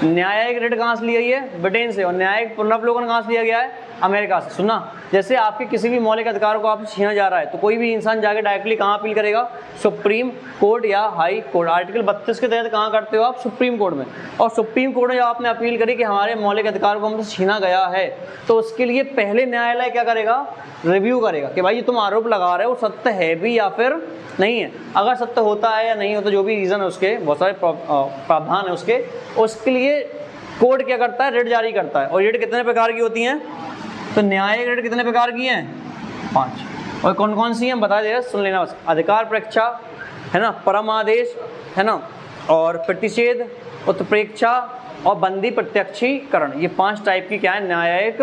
न्यायिक रिट कहाँ से ली गई है? ब्रिटेन से। और न्यायिक पुनरावलोकन कहाँ से लिया गया है? अमेरिका से। सुनना, जैसे आपके किसी भी मौलिक अधिकार को आपसे छीना जा रहा है तो कोई भी इंसान जाके डायरेक्टली कहाँ अपील करेगा? सुप्रीम कोर्ट या हाई कोर्ट। आर्टिकल 32 के तहत कहाँ करते हो आप? सुप्रीम कोर्ट में। और सुप्रीम कोर्ट में जब आपने अपील करी कि हमारे मौलिक अधिकार को हमसे छीना गया है तो उसके लिए पहले न्यायालय क्या करेगा? रिव्यू करेगा कि भाई ये तुम आरोप लगा रहे हो सत्य है भी या फिर नहीं है। अगर सत्य होता है या नहीं होता, जो भी रीज़न है उसके, बहुत सारे प्रावधान है उसके लिए कोर्ट क्या करता है? रिट जारी करता है। और रिट कितने प्रकार की होती हैं? तो न्यायिक रिट कितने प्रकार की हैं? 5। और कौन कौन सी हैं बता दे, सुन लेना बस। अधिकार परीक्षा है ना, परम आदेश है ना, और प्रतिषेध, उत्प्रेक्षा और बंदी प्रत्यक्षीकरण। ये 5 टाइप की क्या है? न्यायिक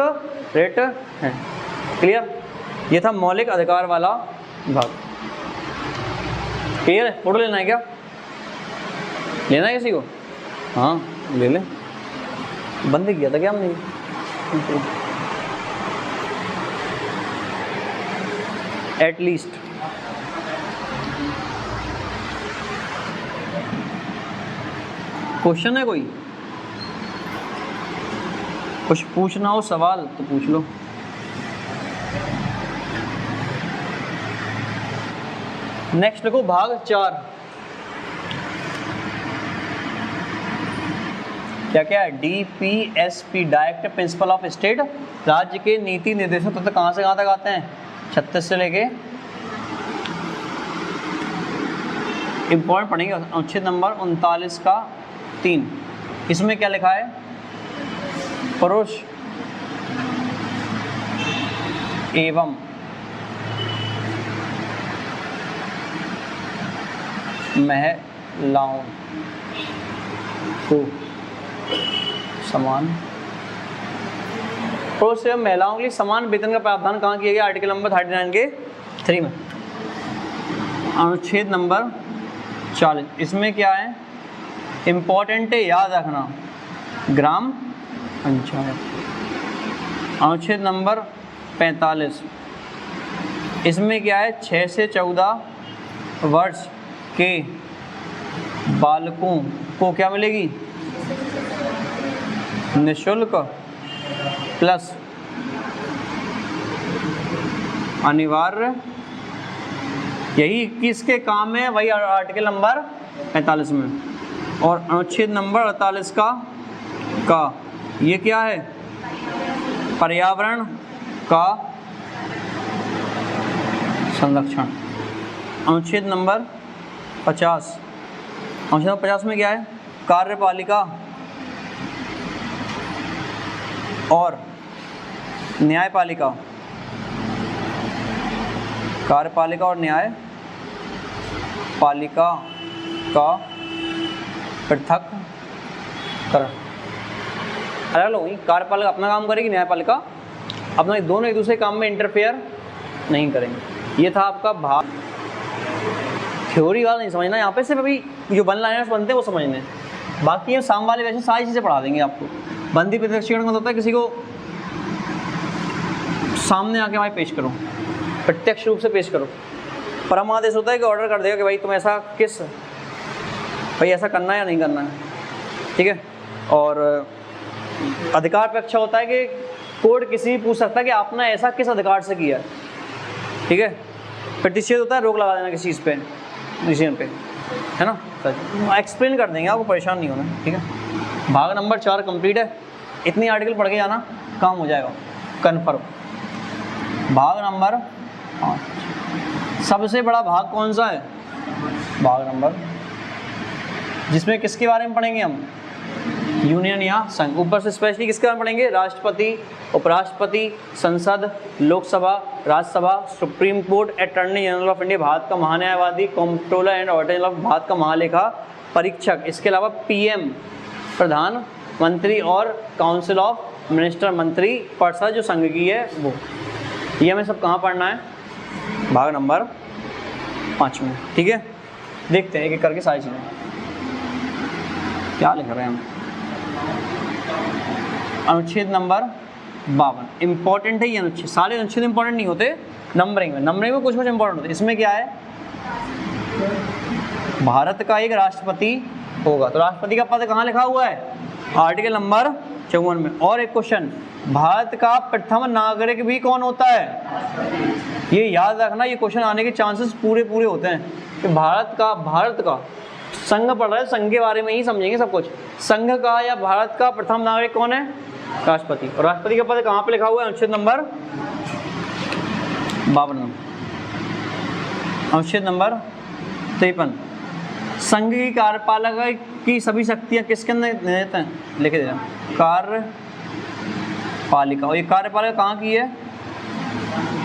रिट है। क्लियर? ये था मौलिक अधिकार वाला भाग। क्लियर है? फोटो लेना है क्या? लेना है किसी को? हाँ ले लें। बंद किया था क्या हमने? एटलीस्ट क्वेश्चन है कोई? कुछ पूछना हो सवाल तो पूछ लो। नेक्स्ट लिखो भाग 4। क्या क्या है? DPSP director principle of state. राज्य के नीति निर्देशक तत्व कहाँ से कहाँ तक आते हैं? 36 से लेके इम्पोर्टेंट पढ़ेंगे। अनुच्छेद नंबर 39 का 3। इसमें क्या लिखा है? पुरुष एवं महिलाओं को समान, पुरुष एवं महिलाओं के लिए समान वेतन का प्रावधान कहाँ किया गया? आर्टिकल नंबर 39 के 3 में। अनुच्छेद नंबर 40। इसमें क्या है? इम्पोर्टेंट है, याद रखना, ग्राम पंचायत। अनुच्छेद नंबर 45। इसमें क्या है? 6 से 14 वर्ष के बालकों को क्या मिलेगी? निःशुल्क प्लस अनिवार्य। यही किसके काम में? वही आर्टिकल नंबर 45 में। और अनुच्छेद नंबर 48 का ये क्या है? पर्यावरण का संरक्षण। अनुच्छेद नंबर 50। अनुच्छेद नंबर 50 में क्या है? कार्यपालिका और न्यायपालिका, कार्यपालिका और न्यायपालिका का पृथक्करण। अलग लोग, कार्यपालिका अपना काम करेगी, न्यायपालिका अपना, दोनों एक दूसरे काम में इंटरफेयर नहीं करेंगे। ये था आपका भाग। थ्योरी वाला नहीं समझना यहाँ पे, सिर्फ अभी जो वन लाइनर्स बनते हैं वो समझने। बाकी ये शाम वाले वैसे सारी चीज़ें पढ़ा देंगे आपको। बंदी प्रत्यक्षीकरण का होता है किसी को सामने आके भाई पेश करो, प्रत्यक्ष रूप से पेश करो। परमादेश होता है कि ऑर्डर कर देगा कि भाई तुम ऐसा भाई ऐसा करना है या नहीं करना है, ठीक है। और अधिकार परीक्षा होता है कि कोर्ट किसी भी पूछ सकता है कि आपने ऐसा किस अधिकार से किया, ठीक है। प्रतिषेध होता है रोक लगा देना किसी चीज़ पे, डिसीजन पे, है ना। एक्सप्लेन कर देंगे, आपको परेशान नहीं होना, ठीक है। भाग नंबर 4 कंप्लीट है। इतनी आर्टिकल पढ़ के जाना, काम हो जाएगा कन्फर्म। भाग नंबर 5, सबसे बड़ा भाग कौन सा है? भाग नंबर, जिसमें किसके बारे में पढ़ेंगे हम? यूनियन या संघ। ऊपर से स्पेशली किसके बारे में पढ़ेंगे? राष्ट्रपति, उपराष्ट्रपति, संसद, Lok Sabha, Rajya Sabha, supreme court, attorney general of India, Bharat का महान्यायवादी, controller and auditor general of, Bharat का महालेखा परीक्षक। इसके अलावा PM प्रधानमंत्री और काउंसिल ऑफ मिनिस्टर, मंत्री परिषद जो संघ की है वो। ये हमें सब कहाँ पढ़ना है? भाग नंबर 5 में, ठीक है। देखते हैं एक एक करके सारी चीज़ें क्या लिख रहे हैं हम। अनुच्छेद नंबर 52 इंपॉर्टेंट है ये अनुच्छेद। सारे अनुच्छेद इंपॉर्टेंट नहीं होते, नंबरिंग में कुछ कुछ इंपॉर्टेंट होते। इसमें क्या है? भारत का एक राष्ट्रपति होगा, तो राष्ट्रपति का पद कहाँ लिखा हुआ है? आर्टिकल नंबर 54 में। और एक क्वेश्चन, भारत का प्रथम नागरिक भी कौन होता है? ये याद रखना, ये क्वेश्चन आने के चांसेस पूरे होते हैं कि भारत का संघ पढ़ रहा है, संघ के बारे में ही समझेंगे सब कुछ। संघ का या भारत का प्रथम नागरिक कौन है? राष्ट्रपति। और राष्ट्रपति का पद कहाँ पे लिखा हुआ है? अनुच्छेद नंबर 52, अनुच्छेद नंबर 53। संघ की कार्यपालिका की सभी शक्तियां किसके अंदर निहित हैं? लिखे दे रहा हूं, कार्यपालिका। और ये कार्यपालिका कहाँ की है?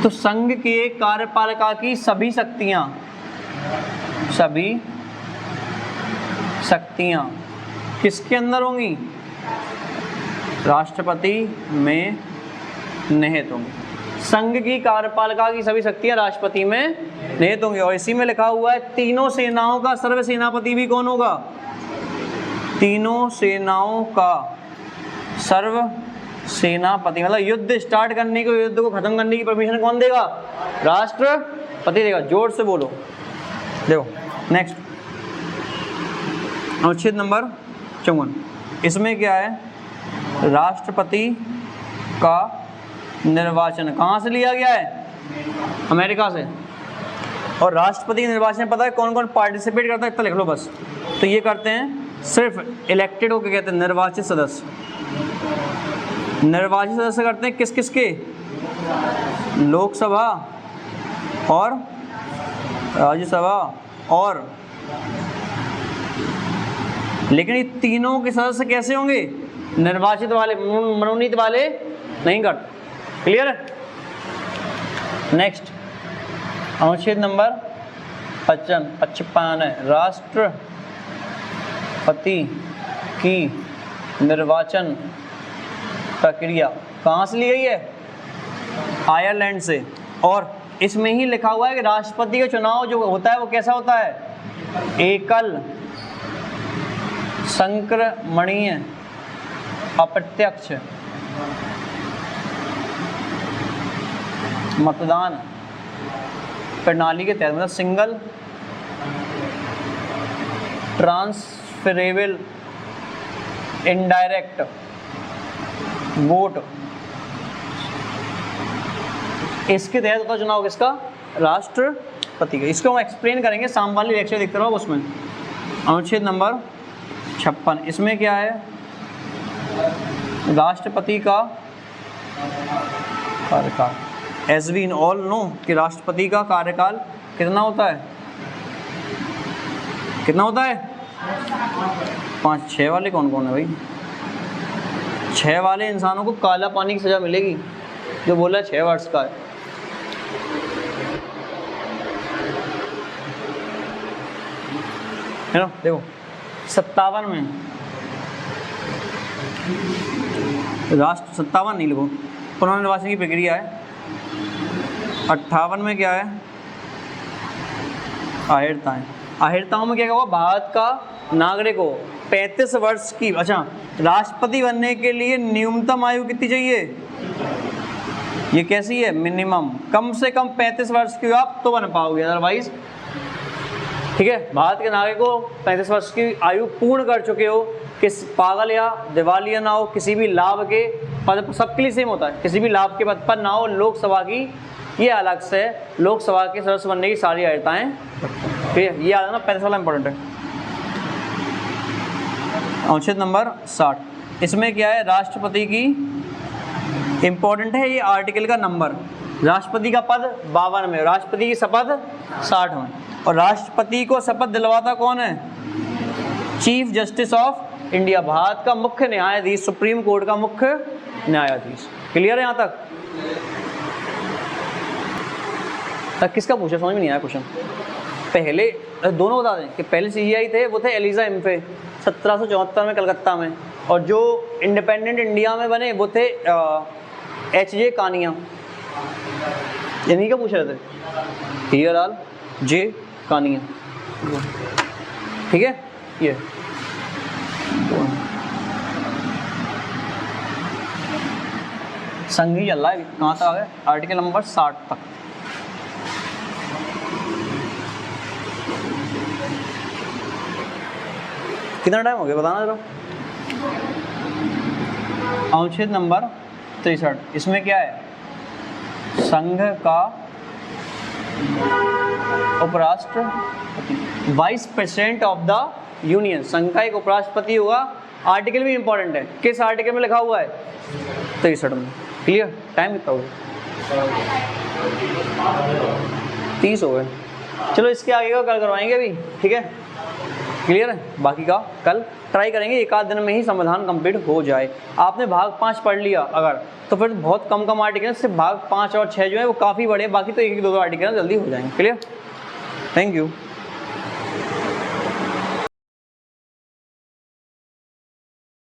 तो संघ के कार्यपालिका की सभी शक्तियां किसके अंदर होंगी? राष्ट्रपति में निहित होंगी। संघ की कार्यपालिका की सभी शक्तियां राष्ट्रपति में निहित होंगी। और इसी में लिखा हुआ है तीनों सेनाओं का सर्वसेनापति भी कौन होगा? तीनों सेनाओं का सर्वसेनापति, मतलब युद्ध स्टार्ट करने को, युद्ध को खत्म करने की परमिशन कौन देगा? राष्ट्रपति देगा। जोर से बोलो। देखो नेक्स्ट, अनुच्छेद नंबर 54। इसमें क्या है? राष्ट्रपति का निर्वाचन कहाँ से लिया गया है? अमेरिका से। और राष्ट्रपति के निर्वाचन पता है कौन कौन पार्टिसिपेट करता है? इतना लिख लो बस। तो ये करते हैं सिर्फ इलेक्टेड होकर, कहते हैं निर्वाचित सदस्य। निर्वाचित सदस्य करते हैं किस किस के? लोकसभा और राज्यसभा। और लेकिन ये तीनों के सदस्य कैसे होंगे? निर्वाचित वाले, मनोनीत वाले नहीं करते। क्लियर है? नेक्स्ट, अनुच्छेद नंबर 55 है, राष्ट्रपति की निर्वाचन प्रक्रिया कहाँ से ली गई है? आयरलैंड से। और इसमें ही लिखा हुआ है कि राष्ट्रपति का चुनाव जो होता है वो कैसा होता है? एकल, संक्रमणीय, अप्रत्यक्ष मतदान प्रणाली के तहत, मतलब सिंगल ट्रांसफरेबल इनडायरेक्ट वोट, इसके तहत होता चुनाव किसका? राष्ट्रपति का। इसको हम एक्सप्लेन करेंगे, शाम वाली लेक्चर देखते रहो उसमें। अनुच्छेद नंबर 56, इसमें क्या है? राष्ट्रपति का कार्यकाल। एज वी ऑल नो कि राष्ट्रपति का कार्यकाल कितना होता है? कितना होता है? 5। 6 वाले कौन कौन है भाई? 6 वाले इंसानों को काला पानी की सजा मिलेगी जो बोला 6 वर्ष का है। है ना? देखो 57 में राष्ट्र 57 नहीं लिखो, पुनर्निर्वाचन की प्रक्रिया है। 58 में क्या है? आहिरताएं। आहिरताओं में क्या होगा? भारत का नागरिक हो 35 वर्ष की। अच्छा, राष्ट्रपति बनने के लिए न्यूनतम आयु कितनी चाहिए? ये कैसी है? मिनिमम, कम से कम 35 वर्ष की हो आप तो बन पाओगे, अदरवाइज ठीक है। भारत के नागरिक को 35 वर्ष की आयु पूर्ण कर चुके हो, किस पागल या दिवालिया ना हो, किसी भी लाभ के पद, सबके लिए सेम होता है, किसी भी लाभ के पद पर ना हो, लोकसभा की ये अलग से, लोकसभा के सदस्य बनने की सारी आयताएं, ठीक है। ये याद ना, 35 वाला इंपॉर्टेंट है। अनुच्छेद नंबर 60, इसमें क्या है? राष्ट्रपति की इंपॉर्टेंट है ये आर्टिकल का नंबर। राष्ट्रपति का पद 52 में, राष्ट्रपति की शपथ 60 में। और राष्ट्रपति को शपथ दिलवाता कौन है? Chief justice of India, Bharat का मुख्य न्यायाधीश, सुप्रीम कोर्ट का मुख्य न्यायाधीश। क्लियर है यहाँ तक? किसका पूछा? समझ में नहीं आया क्वेश्चन। पहले दोनों बता दें कि पहले CGI थे, वो थे एलिजा इम्फे 1774 में कलकत्ता में, और जो इंडिपेंडेंट इंडिया में बने वो थे HJ कानिया। इन्हीं का पूछ रहे थे, हीयरलाल J कानिया, ठीक है। ये संघी चल रहा है, कहाँ तक आ गए? आर्टिकल नंबर 60 तक। कितना टाइम हो गया बताना जरा। अनुच्छेद नंबर 63, इसमें क्या है, संघ का उपराष्ट्रपति, vice president of the union, संघ का एक उपराष्ट्रपति होगा। आर्टिकल भी इंपॉर्टेंट है, किस आर्टिकल में लिखा हुआ है, 63 में। क्लियर? टाइम कितना हो गया, 30 हो गए। चलो इसके आगे का कल करवाएंगे अभी, ठीक है? क्लियर है? बाकी का कल ट्राई करेंगे, एक आध दिन में ही समाधान कंप्लीट हो जाए। आपने भाग 5 पढ़ लिया अगर, तो फिर बहुत कम आर्टिकल है, सिर्फ भाग 5 और 6 जो है वो काफ़ी बड़े, बाकी तो 1-2 आर्टिकल जल्दी हो जाएंगे। क्लियर? Thank you.